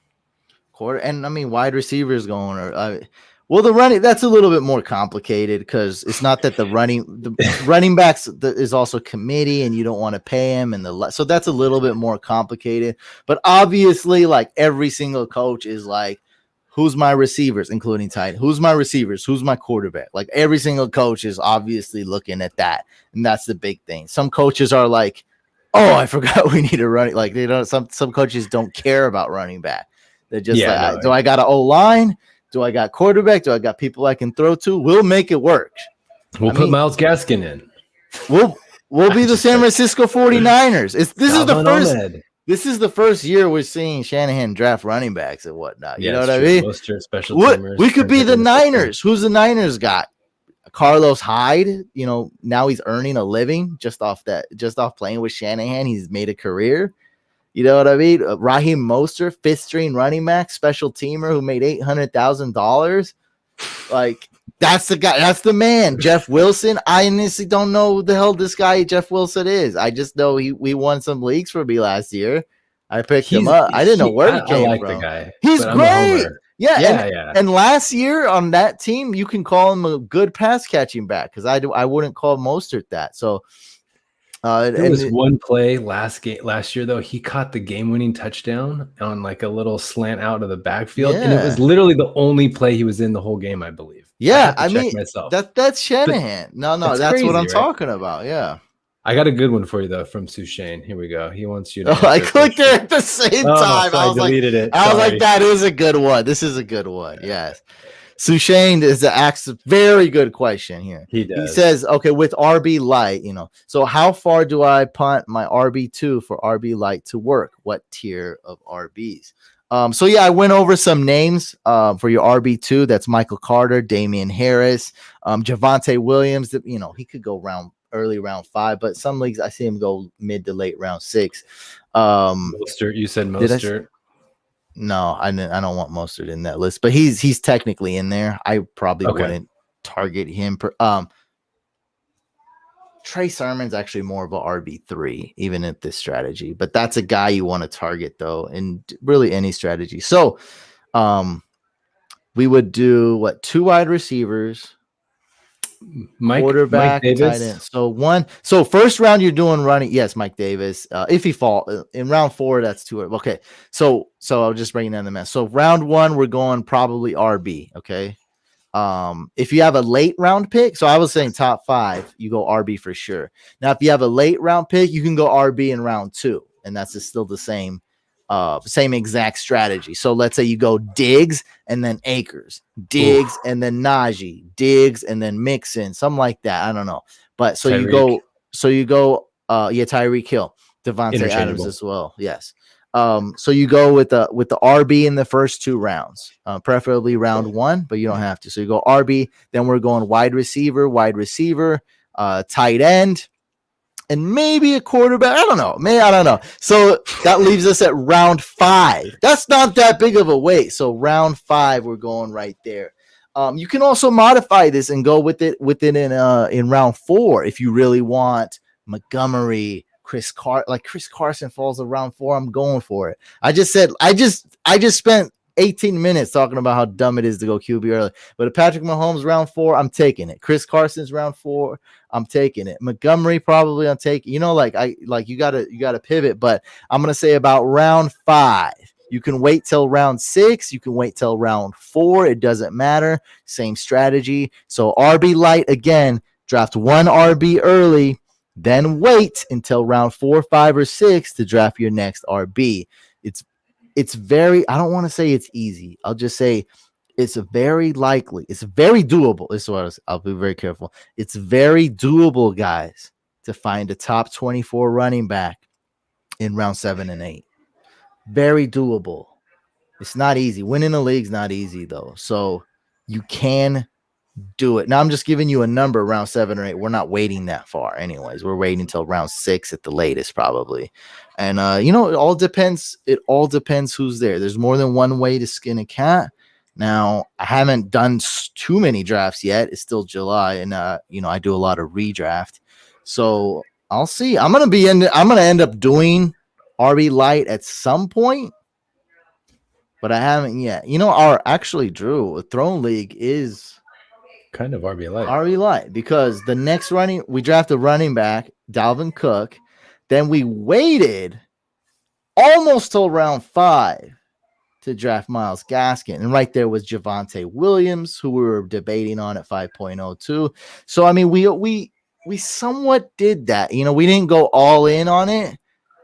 S1: wide receivers going. Well, the running, that's a little bit more complicated because it's not that the running backs is also committee and you don't want to pay him. So that's a little bit more complicated. But obviously, like every single coach is like, who's my receivers, including tight end? Who's my receivers? Who's my quarterback? Like every single coach is obviously looking at that. And that's the big thing. Some coaches are like, oh, I forgot we need a running. Like, some coaches don't care about running back. They're just do I got an O-line? Do I got quarterback? Do I got people I can throw to? We'll make it work.
S2: We'll put Myles Gaskin in.
S1: We'll be the San Francisco 49ers. This is the first year we're seeing Shanahan draft running backs and whatnot. You know what I mean? We could be the Niners. Who's the Niners got? Carlos Hyde. Now he's earning a living just off playing with Shanahan. He's made a career. You know what I mean? Raheem Mostert, 5th string running back, special teamer who made $800,000. Like, that's the guy. That's the man. Jeff Wilson. I honestly don't know who the hell this guy Jeff Wilson is. I just know we won some leagues for me last year. I picked him up. I didn't know where he came from. The guy, he's great. Yeah. And last year on that team, you can call him a good pass catching back because I wouldn't call Mostert that. So.
S2: There was one play last year though. He caught the game-winning touchdown on like a little slant out of the backfield, and it was literally the only play he was in the whole game, I believe.
S1: Yeah,
S2: have to
S1: I
S2: check
S1: mean
S2: myself.
S1: that's Shanahan. No,
S2: That's
S1: that's what
S2: crazy,
S1: I'm
S2: right?
S1: talking about. Yeah.
S2: I got a good one for you though from Sushane. Here we go. He wants you to
S1: Oh, I
S2: answer a
S1: clicked
S2: question.
S1: it at the same
S2: Oh,
S1: time.
S2: so I deleted it.
S1: I was like,
S2: Sorry.
S1: that is a good one. This is a good one. Yes. Sushane is asks a very good question here.
S2: He
S1: He
S2: does.
S1: says, okay, with RB light, so how far do I punt my RB2 for RB light to work? What tier of RBs? So yeah, I went over some names for your RB2. That's Michael Carter, Damian Harris, Javonte Williams. He could go early round 5, but some leagues I see him go mid to late round 6.
S2: Mostert, you said Mostert.
S1: No, I don't want Mostert in that list, but he's technically in there. I probably wouldn't target him. Trey Sermon's actually more of a RB3, even at this strategy, but that's a guy you want to target though, in really any strategy. So, we would do 2 wide receivers, quarterback,
S2: Mike
S1: tight end. So first round you're doing running. Yes, Mike Davis. If he fall in round 4, that's 2. Okay. So I'll just bring down the mess. So round 1, we're going probably RB. Okay. If you have a late round pick, so I was saying top 5, you go RB for sure. Now, if you have a late round pick, you can go RB in round 2, and that's still the same exact strategy. So let's say you go Diggs and then Akers, Diggs and then Najee, Diggs and then Mixon, something like that. I don't know, but so you go Tyreek Hill, Devontae Adams as well. Yes. So you go with the RB in the first 2 rounds, preferably round 1, but you don't have to. So you go RB, then we're going wide receiver, tight end, and maybe a quarterback. I don't know. So that leaves us at round 5. That's not that big of a wait. So round 5, we're going right there. You can also modify this and go with it in round 4 if you really want Montgomery, Chris Carson falls around 4. I'm going for it. I just spent 18 minutes talking about how dumb it is to go QB early. But if Patrick Mahomes round 4, I'm taking it. Chris Carson's round 4, I'm taking it. Montgomery probably I'm taking. You gotta pivot, but I'm gonna say about round 5. You can wait till round 6. You can wait till round 4. It doesn't matter. Same strategy. So RB light again. Draft 1 RB early. Then wait until round 4, 5, or 6 to draft your next RB. It's very, I don't want to say it's easy. I'll just say it's very likely. It's very doable. This is what I'll be very careful. It's very doable, guys, to find a top 24 running back in round 7 and 8. Very doable. It's not easy. Winning a league's not easy, though. So you can do it. Now I'm just giving you a number around 7 or 8. We're not waiting that far anyways. We're waiting until round 6 at the latest probably. And it all depends who's there. There's more than one way to skin a cat. Now I haven't done too many drafts yet. It's still July, and I do a lot of redraft. So I'll see. I'm going to end up doing RB light at some point, but I haven't yet. Drew, a Throne League is
S2: kind of RB light.
S1: RB light, because the next we draft a running back, Dalvin Cook. Then we waited almost till round 5 to draft Myles Gaskin. And right there was Javonte Williams, who we were debating on at 5.02. So, I mean, we somewhat did that. We didn't go all in on it.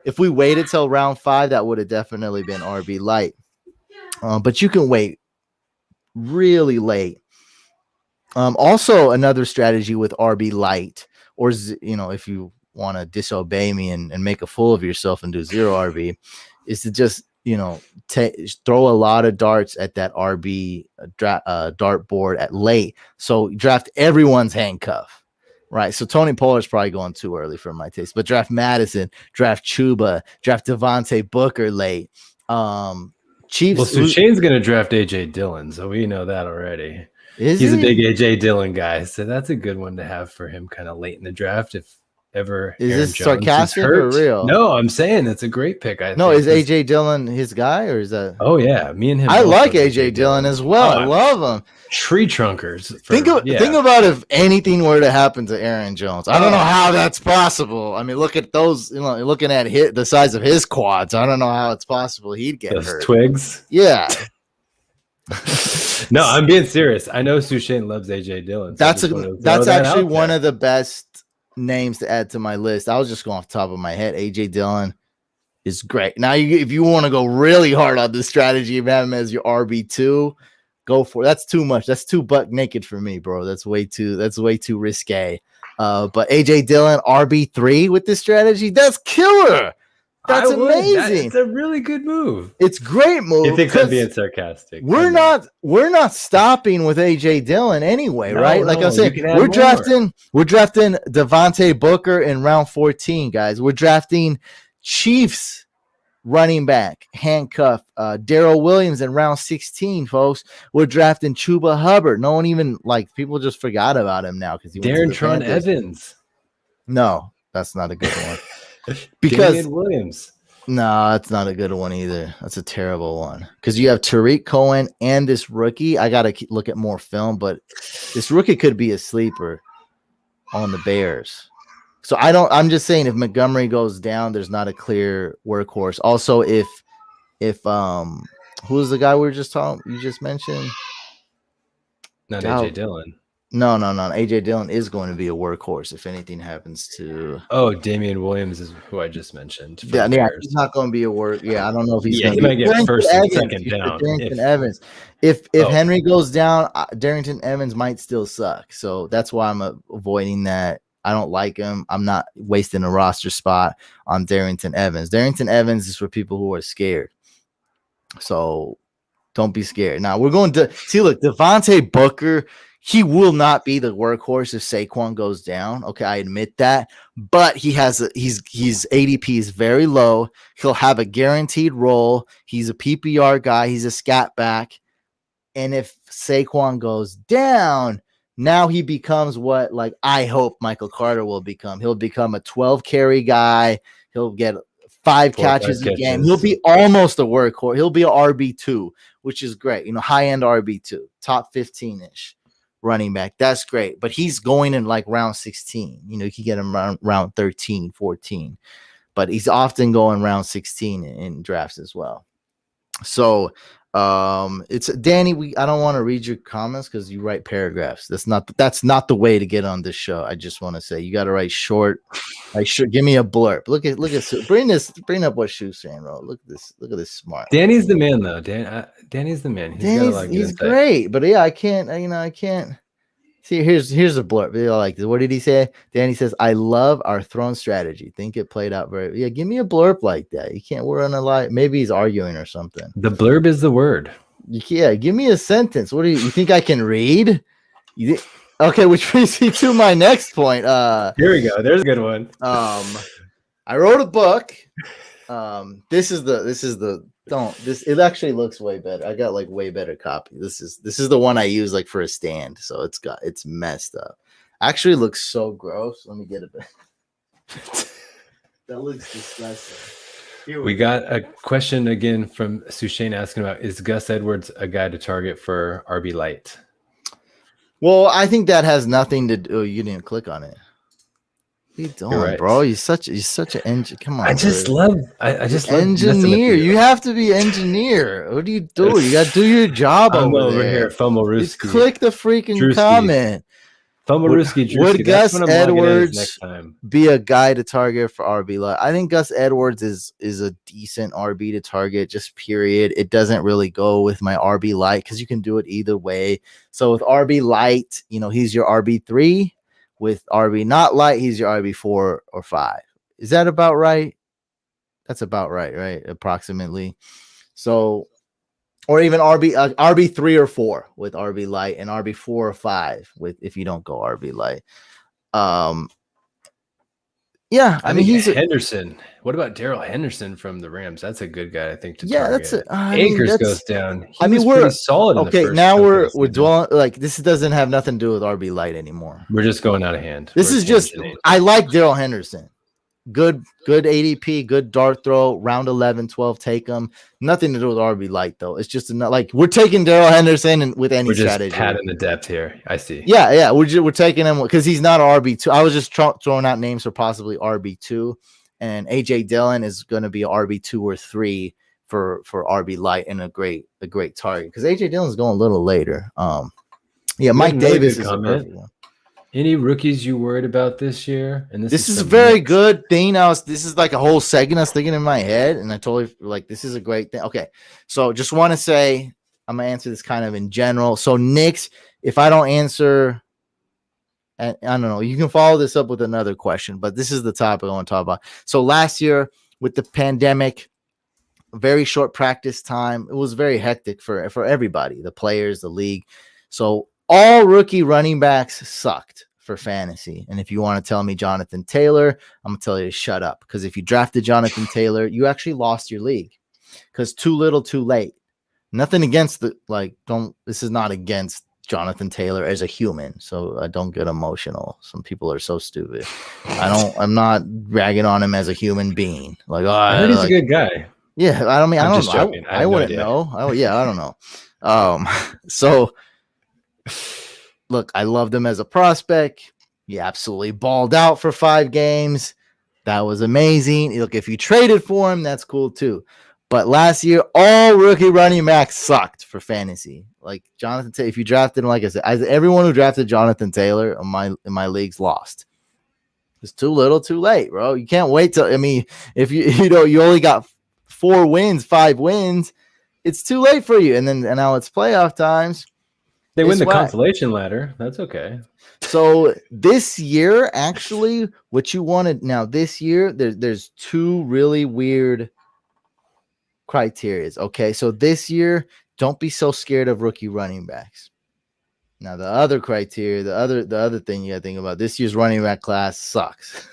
S1: If we waited till round 5, that would have definitely been RB light. But you can wait really late. Also, another strategy with RB light, or if you want to disobey me and make a fool of yourself and do 0 RB, is to just throw a lot of darts at that RB dart board at late. So draft everyone's handcuff, right? So Tony Pollard's probably going too early for my taste, but draft Madison, draft Chuba, draft Devontae Booker late.
S2: Chiefs. Well, so Shane's going to draft AJ Dillon, so we know that already. He's a big AJ Dillon guy, so that's a good one to have for him kind of late in the draft if ever.
S1: Is this sarcastic or real?
S2: No, I'm saying it's a great pick.
S1: Is AJ Dillon his guy, or is that?
S2: Oh yeah, me and him.
S1: I like AJ Dillon as well. I love him.
S2: Tree trunkers.
S1: Think about if anything were to happen to Aaron Jones. I don't know how that's possible. I mean, look at those. Looking at the size of his quads. I don't know how it's possible he'd get hurt.
S2: Twigs.
S1: Yeah.
S2: No, I'm being serious. I know Sushane loves AJ Dillon. So
S1: That's actually one of the best names to add to my list. I was just going off the top of my head. AJ Dillon is great. Now, if you want to go really hard on the strategy of having him as your RB2, go for it. That's too much. That's too buck naked for me, bro. That's way too risque. But AJ Dillon RB3 with this strategy, that's killer. That's amazing.
S2: It's a really good move.
S1: It's a great move.
S2: You think I'm being sarcastic?
S1: We're not stopping with AJ Dillon anyway, right? Like I said, we're drafting Devontae Booker in round 14, guys. We're drafting Chiefs running back, handcuff, Darrell Williams in round 16, folks. We're drafting Chuba Hubbard. No one even people just forgot about him now because he
S2: Darren Tron Evans.
S1: No, that's not a good one. Because
S2: Damian Williams.
S1: No, that's not a good one either. That's a terrible one. Because you have Tariq Cohen and this rookie. I got to look at more film, but this rookie could be a sleeper on the Bears. So I'm just saying if Montgomery goes down, there's not a clear workhorse. Also, if who's the guy you just mentioned?
S2: Not AJ Dillon.
S1: No. AJ Dillon is going to be a workhorse if anything happens to.
S2: Oh, Damian Williams is who I just mentioned.
S1: Yeah, he's not going to be a work. Yeah, I don't know if he's going
S2: to. He might get first and second down.
S1: Darrington Evans. If Henry goes down, Darrington Evans might still suck. So that's why I'm avoiding that. I don't like him. I'm not wasting a roster spot on Darrington Evans. Darrington Evans is for people who are scared. So don't be scared. Now we're going to see. Look, Devontae Booker. He will not be the workhorse if Saquon goes down. Okay, I admit that, but his ADP is very low. He'll have a guaranteed role. He's a PPR guy. He's a scat back, and if Saquon goes down, now he becomes what I hope Michael Carter will become. He'll become a 12 carry guy. He'll get 5 catches a game. He'll be almost a workhorse. He'll be a RB2, which is great. High end RB2, top 15-ish. Running back, that's great, but he's going in round 16. You can get him round 13, 14, but he's often going round 16 in drafts as well. So it's Danny. I don't want to read your comments because you write paragraphs. That's not the way to get on this show. I just want to say you got to write short. Give me a blurb. Look at bring up what Shoe's saying, bro. Look at this smart.
S2: Danny's the man though. Danny's the man.
S1: He's great, but yeah, I can't. I can't. See, here's a blurb. I like this. What did he say? Danny says, "I love our throne strategy. Think it played out very." Yeah, give me a blurb like that. You can't. We're on a lie. Maybe he's arguing or something.
S2: The blurb is the word.
S1: Yeah, give me a sentence. What do you think I can read? Okay, which brings me to my next point.
S2: Here we go. There's a good one.
S1: I wrote a book. It actually looks way better. I got way better copy. This is the one I use for a stand. So it's messed up. Actually looks so gross. Let me get it back. That looks disgusting.
S2: We got a question again from Sushane asking about, is Gus Edwards a guy to target for RB Light?
S1: Well, I think that has nothing to do. You didn't click on it. What are you doing, right, bro? You're such an engineer. Come on.
S2: I just love
S1: engineer. You have to be engineer. What do you do? You got to do your job over here.
S2: Fumblerooski.
S1: Click the freaking comment.
S2: Fumblerooski.
S1: Would Gus Edwards be a guy to target for RB Light? I think Gus Edwards is a decent RB to target, just period. It doesn't really go with my RB Light because you can do it either way. So with RB Light, he's your RB3. With RB not light, he's your RB4 or 5. Is that about right? That's about right? Approximately. So, or even RB3 or 4 with RB light, and RB4 or 5 with if you don't go RB light. Yeah, I mean he's
S2: Henderson. What about Darrell Henderson from the Rams? That's a good guy, I think. To target.
S1: That's
S2: Akers goes down. We're pretty solid.
S1: Okay, now we're dwelling this doesn't have nothing to do with RB light anymore.
S2: We're just going out of hand.
S1: This is just I like Darrell Henderson. Good ADP, good dart throw, round 11, 12, take him. Nothing to do with RB light though. It's just we're taking Darrell Henderson and with any strategy. We're just
S2: padding the depth here. I see.
S1: Yeah. We're taking him because he's not RB2. I was just throwing out names for possibly RB2, and AJ Dillon is going to be RB2 or 3 for RB light and a great target because AJ Dillon's going a little later. Mike Davis is a perfect one.
S2: Any rookies you worried about this year? And
S1: this is a very good thing. This is like a whole segment I was thinking in my head, and I totally like this is a great thing. Okay, so just want to say I'm gonna answer this kind of in general. So Knicks, if I don't answer, I don't know, you can follow this up with another question, but this is the topic I want to talk about. So last year with the pandemic, very short practice time, it was very hectic for everybody, the players, the league. So all rookie running backs sucked for fantasy. And if you want to tell me Jonathan Taylor, I'm going to tell you to shut up. Because if you drafted Jonathan Taylor, you actually lost your league. Because too little, too late. Nothing against this is not against Jonathan Taylor as a human. So I don't get emotional. Some people are so stupid. I'm not ragging on him as a human being. Like,
S2: I heard he's a good guy.
S1: Yeah, I don't know. I wouldn't know. I don't know. So look, I loved him as a prospect. He absolutely balled out for 5 games. That was amazing. Look, if you traded for him, that's cool too. But last year, all rookie running backs sucked for fantasy. Like Jonathan Taylor, if you drafted him, like I said, everyone who drafted Jonathan Taylor in my leagues lost. It's too little, too late, bro. You can't wait till. I mean, if you only got 4 wins, 5 wins, it's too late for you. And now it's playoff times.
S2: They win the consolation ladder. That's okay.
S1: So this year, actually, what you wanted now this year, there's 2 really weird criteria. Okay, so this year, don't be so scared of rookie running backs. Now the other criteria, the other thing you got to think about, this year's running back class sucks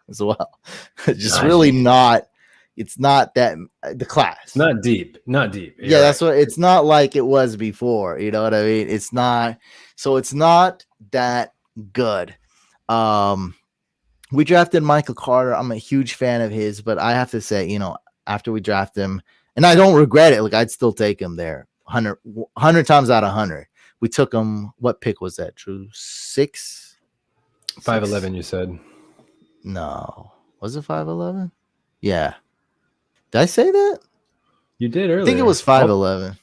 S1: as well. Just really not. It's not that the class.
S2: Not deep.
S1: Yeah, that's what it's not like it was before. You know what I mean? It's not. So it's not that good. We drafted Michael Carter. I'm a huge fan of his, but I have to say, after we draft him, and I don't regret it. Like I'd still take him there 100 times out of 100. We took him. What pick was that? Drew 6?
S2: 5'11", you said.
S1: No. Was it 5'11"? Yeah. Did I say that?
S2: You did earlier.
S1: I think it was 5'11".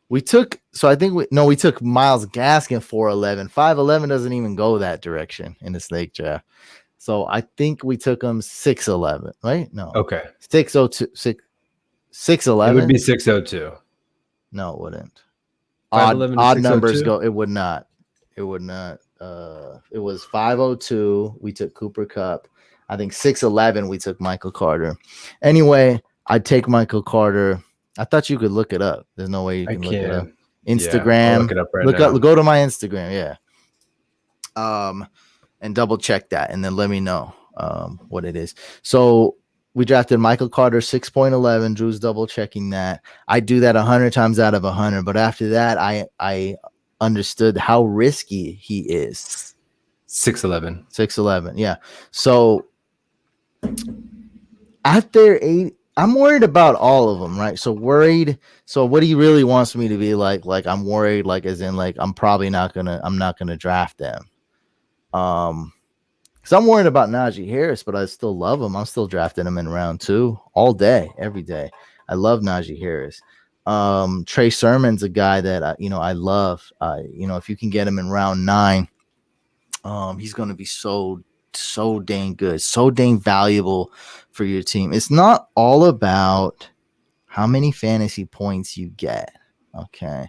S1: We took Myles Gaskin 4'11". 5'11" doesn't even go that direction in the snake draft. So I think we took him 6'11", right? No.
S2: Okay.
S1: 6'02", 6'11".
S2: It would be 6'02".
S1: No, it wouldn't.
S2: 5'11"
S1: Odd numbers go. It would not. It would not. It was 5'02". We took Cooper Kupp. I think 6'11", we took Michael Carter. Anyway, I'd take Michael Carter. I thought you could look it up. There's no way you can look it up. Instagram.
S2: I'll look it up right now.
S1: Go to my Instagram, yeah. And double check that, and then let me know what it is. So we drafted Michael Carter 6.11. Drew's double checking that. I do that 100 times out of 100, but after that, I understood how risky he is.
S2: 6'11",
S1: yeah. So after 8, I'm worried about all of them, right? So what he really wants me to be like I'm worried, like as in like I'm not gonna draft them. Because I'm worried about Najee Harris, but I still love him. I'm still drafting him in round 2 all day, every day. I love Najee Harris. Trey Sermon's a guy that I love. If you can get him in round 9, he's going to be so dang good, so dang valuable for your team. It's not all about how many fantasy points you get. Okay.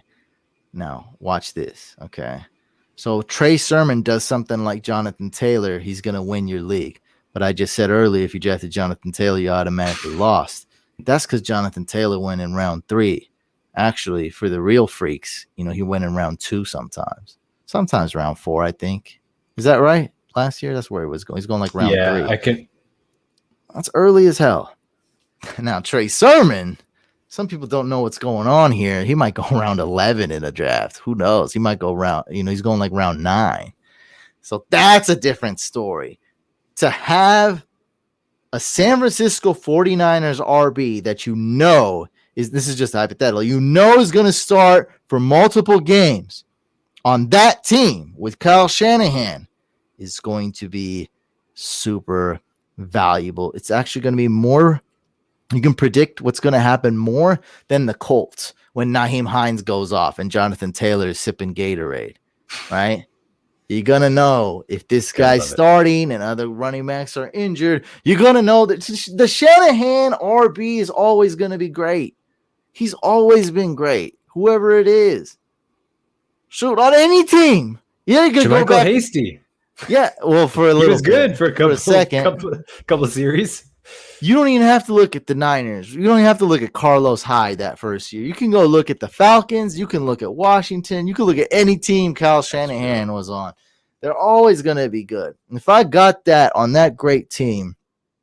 S1: Now watch this. Okay. So Trey Sermon does something like Jonathan Taylor, he's going to win your league. But I just said earlier, if you drafted Jonathan Taylor, you automatically lost. That's because Jonathan Taylor went in round 3. Actually, for the real freaks, he went in round 2 sometimes. Sometimes round 4, I think. Is that right? Last year, that's where he was going. He's going like round 3. That's early as hell. Now, Trey Sermon, some people don't know what's going on here. He might go round 11 in a draft. Who knows? He might go round, he's going like round 9. So that's a different story. To have a San Francisco 49ers RB that this is just hypothetical, is going to start for multiple games on that team with Kyle Shanahan is going to be super valuable. It's actually going to be more You can predict what's going to happen more than the Colts when Nyheim Hines goes off and Jonathan Taylor is sipping Gatorade, right? You're going to know if this guy's starting and other running backs are injured. You're going to know that the Shanahan RB is always going to be great. He's always been great, whoever it is. Shoot, on any team. Yeah, you can go back.
S2: Hasty.
S1: Yeah, well, for a little
S2: he was good for a
S1: second.
S2: Couple series.
S1: You don't even have to look at the Niners. You don't even have to look at Carlos Hyde that first year. You can go look at the Falcons. You can look at Washington. You can look at any team Kyle Shanahan was on. They're always going to be good. And if I got that on that great team,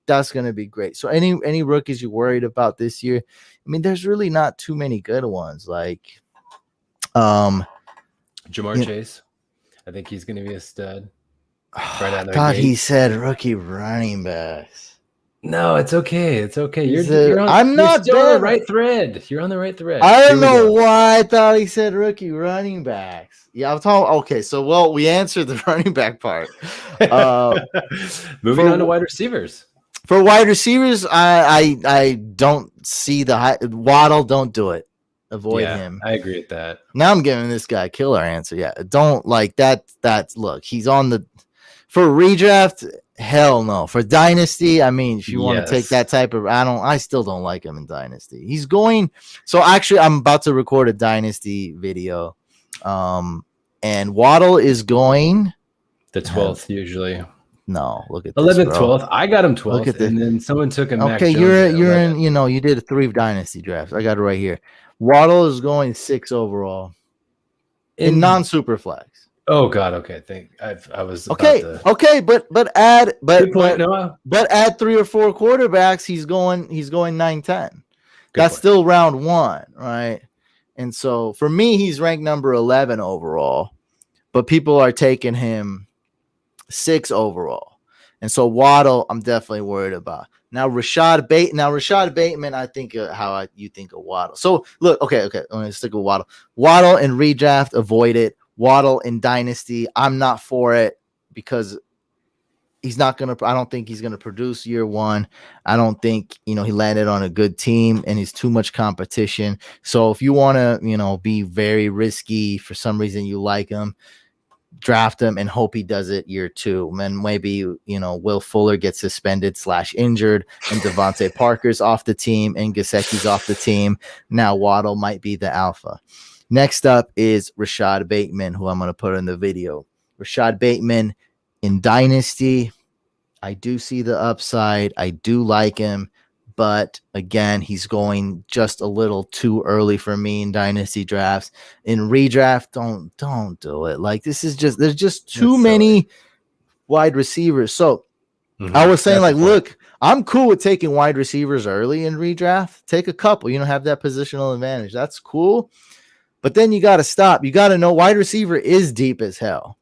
S1: that's going to be great. So any rookies you're worried about this year? I mean, there's really not too many good ones. Like
S2: Jamar Chase. I think he's going to be a stud.
S1: God, he said rookie running backs.
S2: No, it's okay. It's okay.
S1: You're on
S2: the right thread. You're on the right thread.
S1: I don't know why I thought he said rookie running backs. Yeah, I'm talking. Okay, so we answered the running back part.
S2: Moving on to wide receivers.
S1: For wide receivers, I don't see Waddle. Don't do it. Avoid him.
S2: I agree with that.
S1: Now I'm giving this guy a killer answer. Yeah, don't like that. Look, he's on the for redraft. Hell no. For Dynasty, I mean, if you want to take that type of, I still don't like him in Dynasty. He's going. So actually, I'm about to record a Dynasty video, and Waddle is going
S2: the 12th usually.
S1: No, look at
S2: 11th, 12th. I got him 12th, and then someone took him.
S1: Okay, you're in. You did 3 Dynasty drafts. I got it right here. Waddle is going 6 overall in non-super flex.
S2: Oh God. Okay. I was
S1: okay. Okay, but add
S2: good point, Noah.
S1: But add 3 or 4 quarterbacks. He's going 9-10. That's still round 1, right? And so for me, he's ranked number 11 overall, but people are taking him 6 overall. And so Waddle, I'm definitely worried about. Now Rashad Bateman, I think you think of Waddle. So look, okay, I'm gonna stick with Waddle. Waddle in redraft, avoid it. Waddle in Dynasty, I'm not for it because I don't think he's gonna produce year 1. I don't think he landed on a good team and he's too much competition. So if you want to be very risky for some reason, you like him, draft him and hope he does it year 2. And maybe Will Fuller gets suspended / injured and Devontae Parker's off the team and Gesicki's off the team. Now Waddle might be the alpha. Next up is Rashad Bateman, who I'm going to put in the video. Rashad Bateman in Dynasty, I do see the upside. I do like him. But again, he's going just a little too early for me in Dynasty drafts. In redraft, don't do it. Like there's just too many wide receivers. So I was saying, look, I'm cool with taking wide receivers early in redraft. Take a couple, have that positional advantage. That's cool. But then you got to stop. You got to know wide receiver is deep as hell.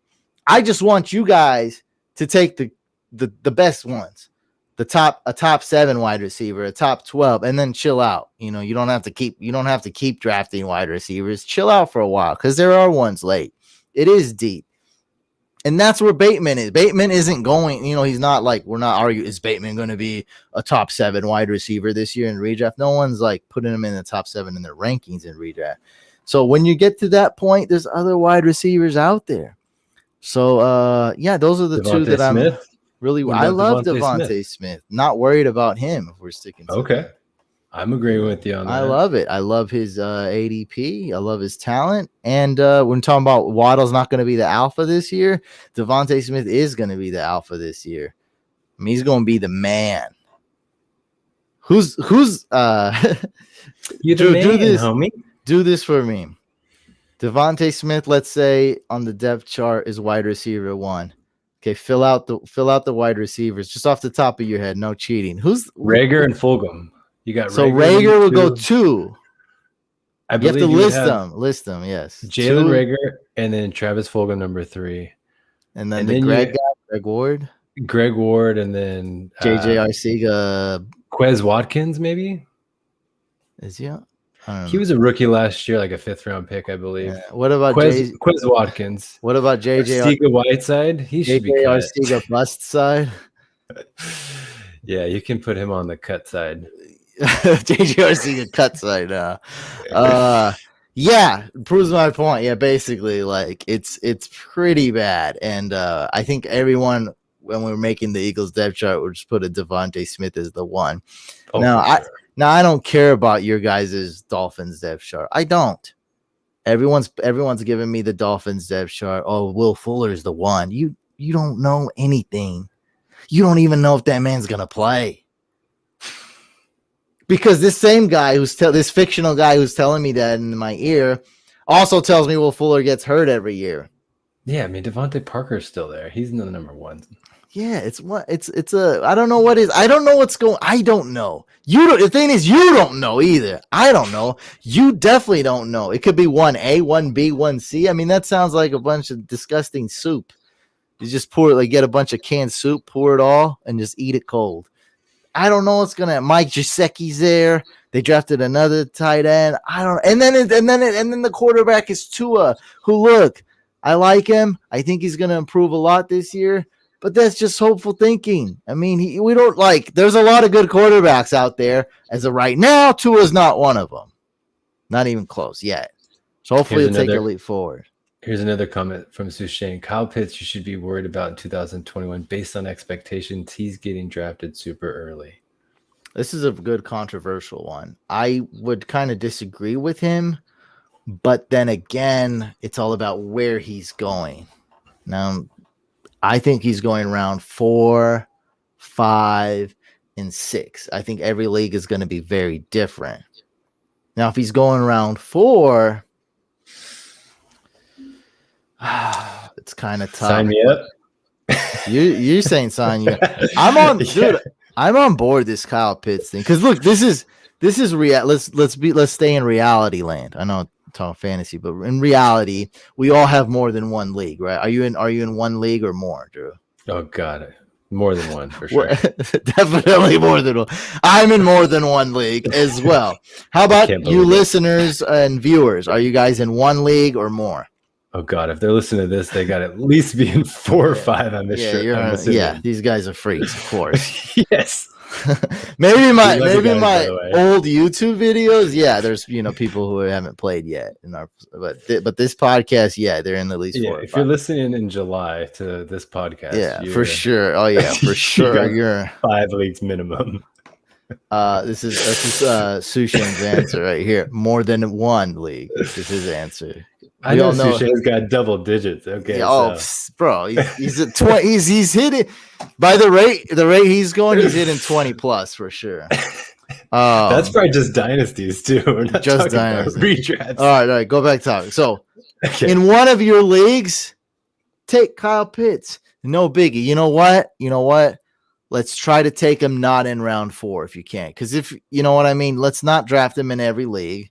S1: I just want you guys to take the best ones, a top 7 wide receiver, a top 12, and then chill out. You don't have to keep drafting wide receivers. Chill out for a while because there are ones late. It is deep, and that's where Bateman is. Bateman isn't going. He's not like we're not arguing. Is Bateman going to be a top 7 wide receiver this year in redraft? No one's like putting him in the top 7 in their rankings in redraft. So when you get to that point, there's other wide receivers out there. So, those are the
S2: Devontae
S1: 2 that I'm
S2: Smith?
S1: really. I love Devontae Smith. Not worried about him if we're sticking to
S2: okay. I'm agreeing with you on that.
S1: I love it. I love his ADP. I love his talent. And when talking about Waddle's not going to be the alpha this year, Devontae Smith is going to be the alpha this year. I mean, he's going to be the man. Who's
S2: you do this, homie.
S1: Do this for me. Devontae Smith, let's say on the depth chart is wide receiver 1. Okay, fill out the wide receivers just off the top of your head. No cheating. Who's
S2: Rager and Fulgham? You got
S1: so Rager will go 2.
S2: I
S1: you have to list them. Yes,
S2: Jalen Rager and then Travis Fulgham number 3,
S1: and then Greg Ward,
S2: and then
S1: JJ Arcega,
S2: Quez Watkins maybe.
S1: Is he?
S2: He was a rookie last year, like a 5th round pick, I believe.
S1: Yeah. What about
S2: Quez Watkins?
S1: What about JJ
S2: Arcega Whiteside? He should be cut.
S1: Arcega bust side.
S2: Yeah, you can put him on the cut side.
S1: JGRC cuts right now. Yeah, proves my point. Yeah, basically, like it's pretty bad, and I think everyone when we're making the Eagles depth chart, we'll just put a Devontae Smith as the one.
S2: Oh,
S1: Now,
S2: for sure.
S1: I don't care about your guys' Dolphins depth chart. I don't. Everyone's giving me the Dolphins depth chart. Oh, Will Fuller is the one. You don't know anything. You don't even know if that man's gonna play. Because this same guy this fictional guy who's telling me that in my ear also tells me Will Fuller gets hurt every year.
S2: Yeah, I mean Devontae Parker's still there. He's in the number one.
S1: Yeah, it's I don't know what is. I don't know what's going. I don't know. The thing is, you don't know either. I don't know. You definitely don't know. It could be 1A, 1B, 1C. I mean, that sounds like a bunch of disgusting soup. You just get a bunch of canned soup, pour it all, and just eat it cold. I don't know what's gonna. Mike Gesicki's there. They drafted another tight end. I don't. And then the quarterback is Tua. Who look, I like him. I think he's gonna improve a lot this year. But that's just hopeful thinking. I mean, we don't like. There's a lot of good quarterbacks out there. As of right now, Tua's not one of them. Not even close yet. So hopefully, he'll take a leap forward.
S2: Here's another comment from Sushane. Kyle Pitts, you should be worried about in 2021 based on expectations. He's getting drafted super early.
S1: This is a good controversial one. I would kind of disagree with him, but then again, it's all about where he's going. Now, I think he's going round 4, 5, and 6. I think every league is going to be very different. Now, if he's going round 4, it's kind of tough.
S2: Sign me up.
S1: You're saying sign you. I'm on board this Kyle Pitts thing because look, this is real. Let's stay in reality land. I know I'm talking fantasy, but in reality, we all have more than one league, right? Are you in one league or more, Drew?
S2: Oh God, more than one for sure.
S1: Definitely more than one. I'm in more than one league as well. How about you, listeners and viewers? Are you guys in one league or more?
S2: Oh God, if they're listening to this, they got to at least be in 4 or 5. I'm sure.
S1: Yeah, these guys are freaks, of course.
S2: Yes.
S1: maybe my old YouTube videos. Yeah, there's people who haven't played yet in our, but this podcast, yeah, they're in at least 4.
S2: If you're listening in July to this podcast,
S1: yeah, for sure. Oh yeah, for sure. You're
S2: 5 leagues minimum.
S1: This is Sushan's answer right here. More than one league. This is his answer.
S2: I know Sushan's got double digits. Okay.
S1: Yeah, bro, he's at 20. He's hitting by the rate he's going. He's hitting 20 plus for sure.
S2: That's probably just dynasties too. We're not just dynasties. Redrafts.
S1: All right. Go back to topic. So, in one of your leagues, take Kyle Pitts. No biggie. You know what? Let's try to take him not in round 4 if you can. Because if you know what I mean, let's not draft him in every league.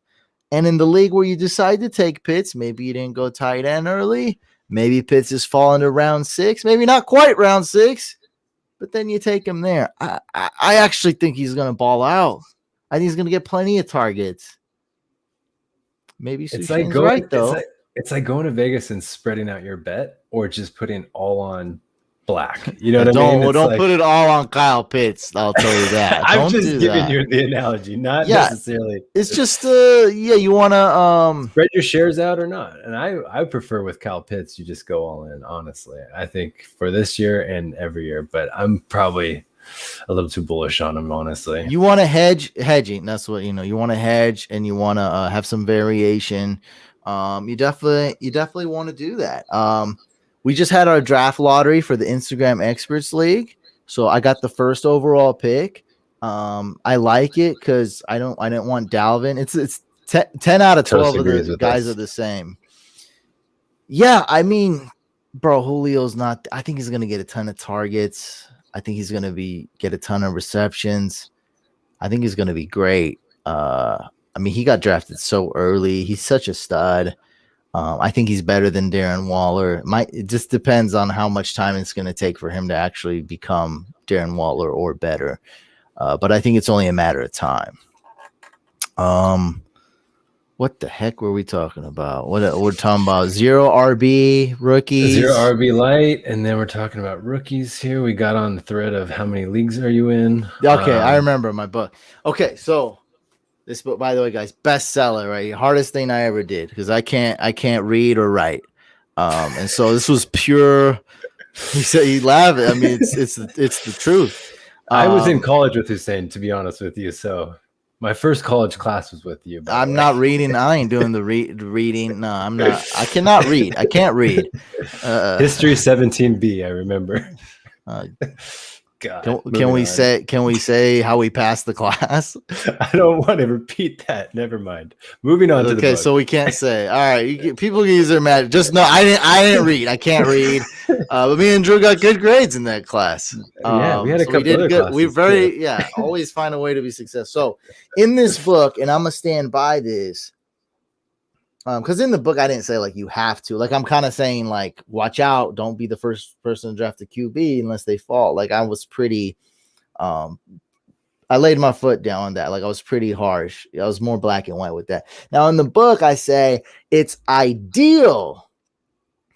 S1: And in the league where you decide to take Pitts, maybe you didn't go tight end early. Maybe Pitts is falling to round 6. Maybe not quite round 6. But then you take him there. I actually think he's going to ball out. I think he's going to get plenty of targets. Maybe
S2: it's like going, right, though. It's like going to Vegas and spreading out your bet or just putting all on black. You know what I mean?
S1: Don't put it all on Kyle Pitts. I'll tell you that.
S2: I'm just giving you the analogy, not necessarily.
S1: It's just you want to
S2: spread your shares out or not. And I prefer with Kyle Pitts, you just go all in. Honestly, I think for this year and every year, but I'm probably a little too bullish on him. Honestly,
S1: you want to hedging. That's what you want to hedge, and you want to have some variation. You definitely want to do that. We just had our draft lottery for the Instagram Experts League. So I got the first overall pick. I like it because I didn't want Dalvin. It's 10 out of 12 of the guys are the same. Yeah, I mean, bro, Julio's not. I think he's gonna get a ton of targets. I think he's gonna get a ton of receptions. I think he's gonna be great. I mean, he got drafted so early. He's such a stud. I think he's better than Darren Waller. It just depends on how much time it's going to take for him to actually become Darren Waller or better. But I think it's only a matter of time. What the heck were we talking about? What we're talking about? Zero RB rookies.
S2: Zero RB light, and then we're talking about rookies here. We got on the thread of how many leagues are you in?
S1: Okay, I remember my book. Okay, so this book, by the way, guys, bestseller, right? Hardest thing I ever did because I can't read or write. And so this was pure. He said he laughed. I mean, it's the truth.
S2: I was in college with Hussein, to be honest with you. So my first college class was with you.
S1: I'm not reading. I ain't doing the reading. No, I'm not. I cannot read. I can't read.
S2: History 17B. I remember.
S1: God, can we say how we passed the class?
S2: I don't want to repeat that. Never mind. Moving on to the book.
S1: Okay, so we can't say. All right, people can use their magic. Just no, I didn't read. I can't read. But me and Drew got good grades in that class.
S2: Yeah, we had a couple other classes.
S1: We always find a way to be successful. So in this book, and I'm gonna stand by this. Because in the book, I didn't say like you have to. Like I'm kind of saying like, watch out, don't be the first person to draft a QB unless they fall. Like I was pretty, I laid my foot down on that. Like I was pretty harsh. I was more black and white with that. Now in the book, I say it's ideal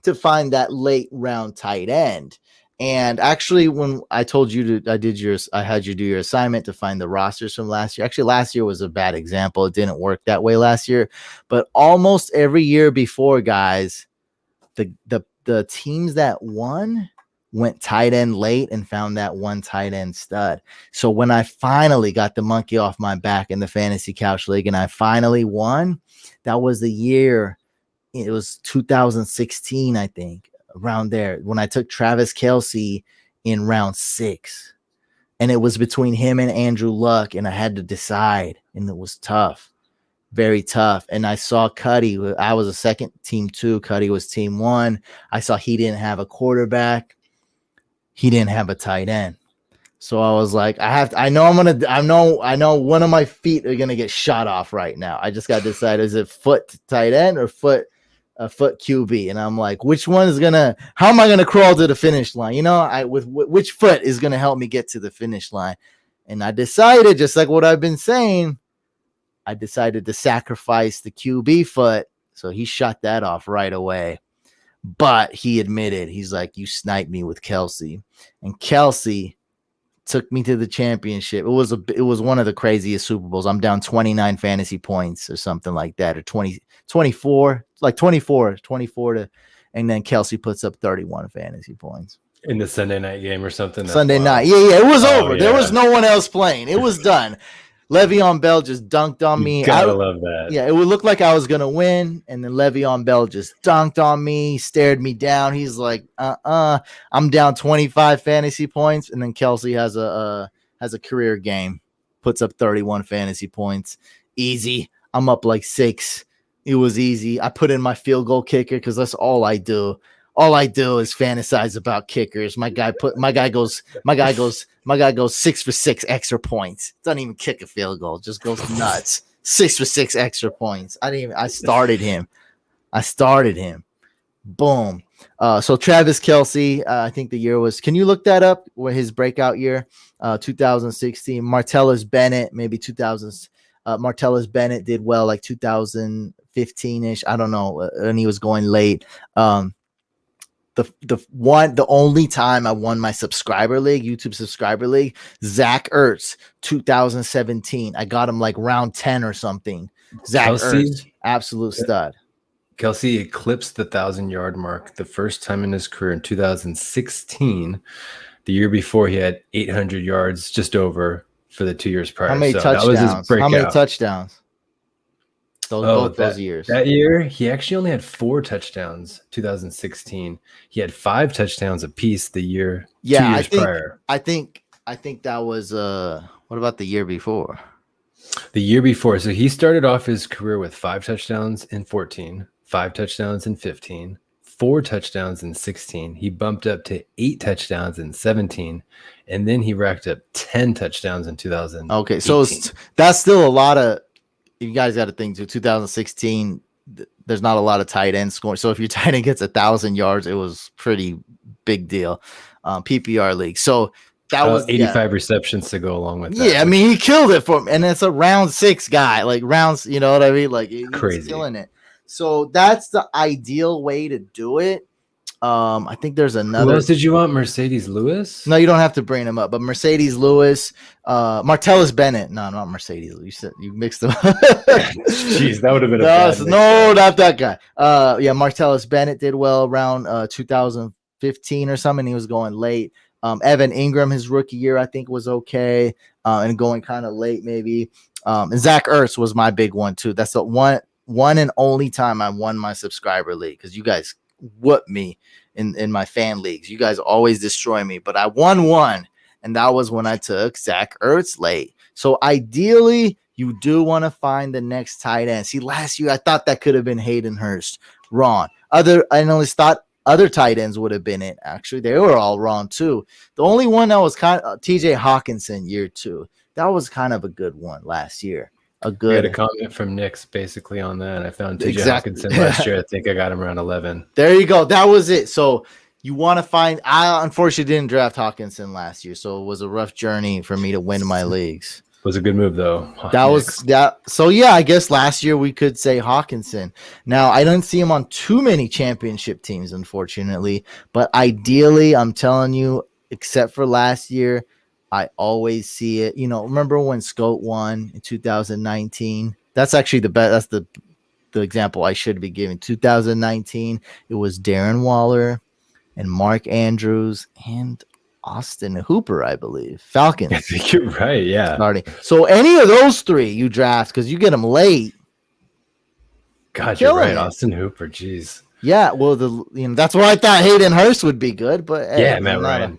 S1: to find that late round tight end. And actually, when I told you I had you do your assignment to find the rosters from last year. Actually, last year was a bad example. It didn't work that way last year. But almost every year before, guys, the teams that won went tight end late and found that one tight end stud. So when I finally got the monkey off my back in the Fantasy Couch League and I finally won, that was the year. It was 2016, I think. Around there when I took Travis Kelce in round 6, and it was between him and Andrew Luck, and I had to decide, and it was tough, very tough. And I saw Cuddy. I was a second team 2. Cuddy was team 1. I saw he didn't have a quarterback. He didn't have a tight end. So I was like, I know one of my feet are gonna get shot off right now. I just got to decide, is it foot tight end or foot QB? And I'm like, which one is how am I gonna crawl to the finish line? You know, which foot is gonna help me get to the finish line? And I decided, just like what I've been saying, I decided to sacrifice the QB foot. So he shut that off right away. But he admitted, he's like, you sniped me with Kelce. And Kelce took me to the championship. It was one of the craziest Super Bowls. I'm down 29 fantasy points or something like that, or 24 to, and then Kelce puts up 31 fantasy points
S2: in the Sunday night game or something.
S1: Sunday night. Yeah. It was over. Yeah. There was no one else playing. It was done. Le'Veon Bell just dunked on me.
S2: I love that.
S1: Yeah, it would look like I was going to win, and then Le'Veon Bell just dunked on me, stared me down. He's like, I'm down 25 fantasy points, and then Kelce has a career game, puts up 31 fantasy points. Easy. I'm up like 6. It was easy. I put in my field goal kicker because that's all I do. All I do is fantasize about kickers. My guy goes 6 for 6 extra points. Doesn't even kick a field goal. Just goes nuts. 6 for 6 extra points. I started him. Boom. So Travis Kelce, I think the year was, can you look that up? Where his breakout year, 2016. Martellus Bennett, maybe 2000s. Martellus Bennett did well, like 2015-ish. I don't know. And he was going late. The only time I won my subscriber league, YouTube subscriber league, Zach Ertz, 2017. I got him like round 10 or something. Zach Ertz, absolute stud.
S2: Kelce eclipsed the 1,000-yard mark the first time in his career in 2016. The year before, he had 800 yards, just over, for the 2 years prior.
S1: How many touchdowns? Both those years.
S2: That year, he actually only had 4 touchdowns. 2016, he had 5 touchdowns apiece. The year, 2 years prior.
S1: I think that was. What about the year before?
S2: The year before, so he started off his career with 5 touchdowns in 14, 5 touchdowns in 15, 4 touchdowns in 16. He bumped up to 8 touchdowns in 17, and then he racked up 10 touchdowns in 2000.
S1: Okay, so that's still a lot of. You guys got to think too. 2016, there's not a lot of tight end scoring. So if your tight end gets 1,000 yards, it was pretty big deal. PPR league. So That was
S2: 85 receptions to go along with that.
S1: Yeah, I mean, he killed it for me. And it's a round 6 guy. Like rounds, you know what I mean? Like he's killing it. So that's the ideal way to do it. I think there's another.
S2: Who else did you want? Mercedes Lewis?
S1: No, you don't have to bring him up. But Mercedes Lewis, Martellus Bennett. No, not Mercedes. You mixed them.
S2: Jeez, that would have been
S1: not that guy. Yeah, Martellus Bennett did well around 2015 or something. He was going late. Evan Ingram, his rookie year, I think was okay, and going kind of late maybe. And Zach Ertz was my big one too. That's the one and only time I won my subscriber league, because you guys whooped me in my fan leagues. You guys always destroy me, but I won one, and that was when I took Zach Ertz late. So ideally, you do want to find the next tight end. See, last year I thought that could have been Hayden Hurst. Wrong. I only thought other tight ends would have been it. Actually, they were all wrong too. The only one that was kind of TJ Hawkinson year 2. That was kind of a good one last year. We
S2: had a comment from Nick's basically on that. I found TJ Hawkinson last year. I think I got him around 11.
S1: There you go. That was it. So you want to find. I unfortunately didn't draft Hawkinson last year, so it was a rough journey for me to win my leagues.
S2: It was a good move though.
S1: Was that. So yeah, I guess last year we could say Hawkinson. Now I don't see him on too many championship teams, unfortunately. But ideally, I'm telling you, except for last year, I always see it. You know, remember when Scout won in 2019? That's actually the best. That's the example I should be giving. 2019, it was Darren Waller and Mark Andrews and Austin Hooper, I believe. Falcons.
S2: I think you're right. Yeah.
S1: Starting. So any of those 3 you draft, because you get them late.
S2: God, you're right. Austin Hooper. Jeez.
S1: Yeah. Well, that's why I thought Hayden Hurst would be good, but
S2: yeah, Matt Ryan.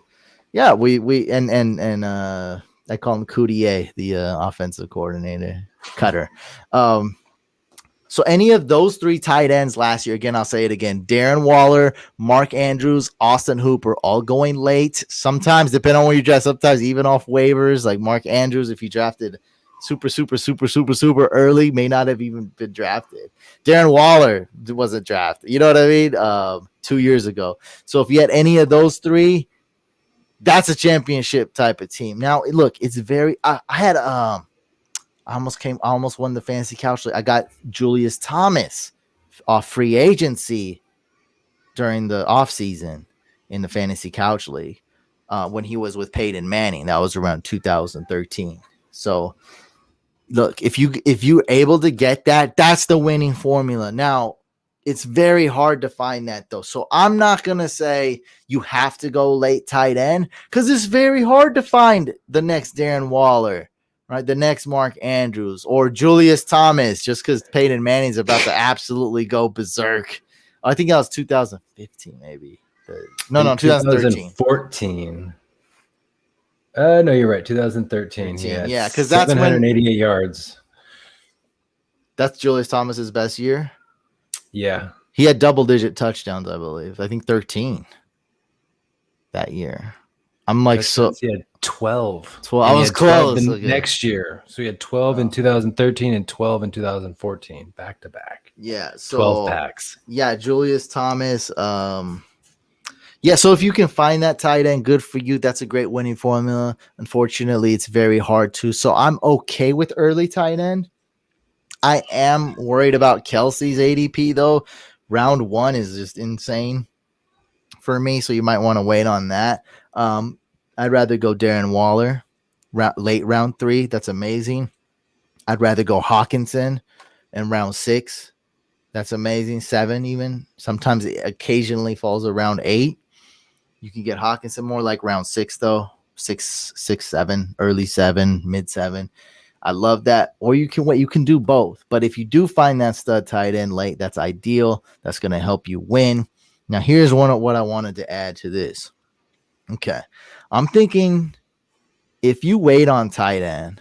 S1: Yeah, we I call him Coutier, the offensive coordinator, Cutter. So any of those 3 tight ends last year, again, I'll say it again, Darren Waller, Mark Andrews, Austin Hooper, all going late. Sometimes, depending on where you draft, sometimes even off waivers, like Mark Andrews, if you drafted super early, may not have even been drafted. Darren Waller wasn't drafted. You know what I mean? 2 years ago. So if you had any of those 3, that's a championship type of team. Now, look, it's very. I almost won the fantasy couch league. I got Julius Thomas off free agency during the offseason in the fantasy couch league when he was with Peyton Manning. That was around 2013. So, look, if you're able to get that, that's the winning formula. Now, it's very hard to find that, though. So I'm not going to say you have to go late tight end, because it's very hard to find the next Darren Waller, right? The next Mark Andrews or Julius Thomas, just because Peyton Manning's about to absolutely go berserk. I think that was 2015, maybe. No, 2013.
S2: 2014. No, you're right. 2013.
S1: Yeah, because that's
S2: 788 yards.
S1: That's Julius Thomas's best year.
S2: Yeah.
S1: He had double-digit touchdowns, I believe. I think 13 that year. I'm like, so
S2: he had 12.
S1: I was close.
S2: Next year. So he had 12 in 2013 and 12 in 2014, back to back.
S1: Yeah. So
S2: 12 packs.
S1: Yeah. Julius Thomas. Yeah. So if you can find that tight end, good for you. That's a great winning formula. Unfortunately, it's very hard to. So I'm okay with early tight end. I am worried about Kelsey's ADP, though. Round 1 is just insane for me, so you might want to wait on that. I'd rather go Darren Waller, late round 3. That's amazing. I'd rather go Hawkinson in round 6. That's amazing. 7 even. Sometimes it occasionally falls around 8. You can get Hawkinson more like round 6, though. 6, 7, early 7, mid 7. I love that. Or you can wait. You can do both. But if you do find that stud tight end late, that's ideal. That's going to help you win. Now, here's what I wanted to add to this. Okay. I'm thinking if you wait on tight end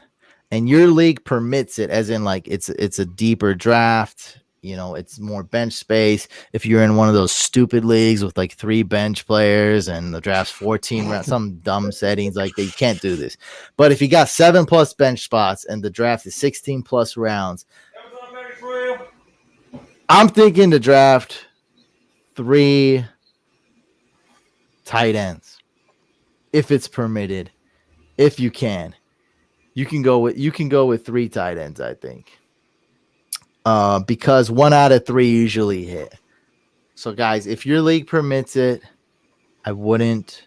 S1: and your league permits it, as in like it's a deeper draft, you know, it's more bench space. If you're in one of those stupid leagues with like 3 bench players and the draft's 14 rounds, some dumb settings, like you can't do this. But if you got 7+ bench spots and the draft is 16+ rounds, I'm thinking to draft 3 tight ends if it's permitted. if you can. You can go with 3 tight ends, I think. Because 1 out of 3 usually hit. So guys, if your league permits it, I wouldn't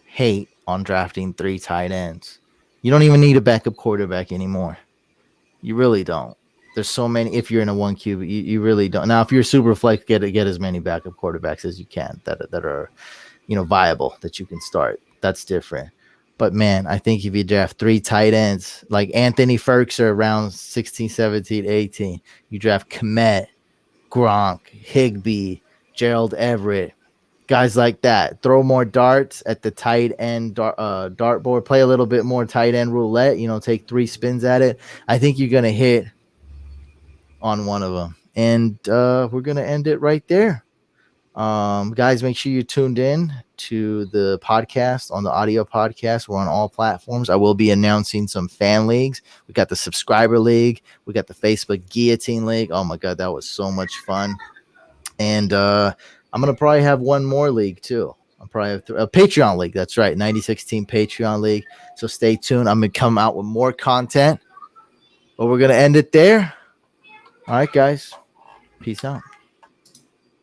S1: hate on drafting 3 tight ends. You don't even need a backup quarterback anymore. You really don't. There's so many. If you're in a 1 QB, you really don't. Now, if you're super flex, get as many backup quarterbacks as you can that are, viable that you can start. That's different. But man, I think if you draft 3 tight ends like Anthony Ferkser around 16, 17, 18, you draft Kmet, Gronk, Higbee, Gerald Everett, guys like that. Throw more darts at the tight end dartboard. Play a little bit more tight end roulette. Take 3 spins at it. I think you're gonna hit on one of them, and we're gonna end it right there. Guys, make sure you tuned in to the podcast on the audio podcast. We're on all platforms. I will be announcing some fan leagues. We got the subscriber league. We got the Facebook guillotine league. Oh my God, that was so much fun. And I'm going to probably have one more league too. I'll probably have a Patreon league. That's right. 96 team Patreon league. So stay tuned. I'm going to come out with more content, but we're going to end it there. All right, guys. Peace out.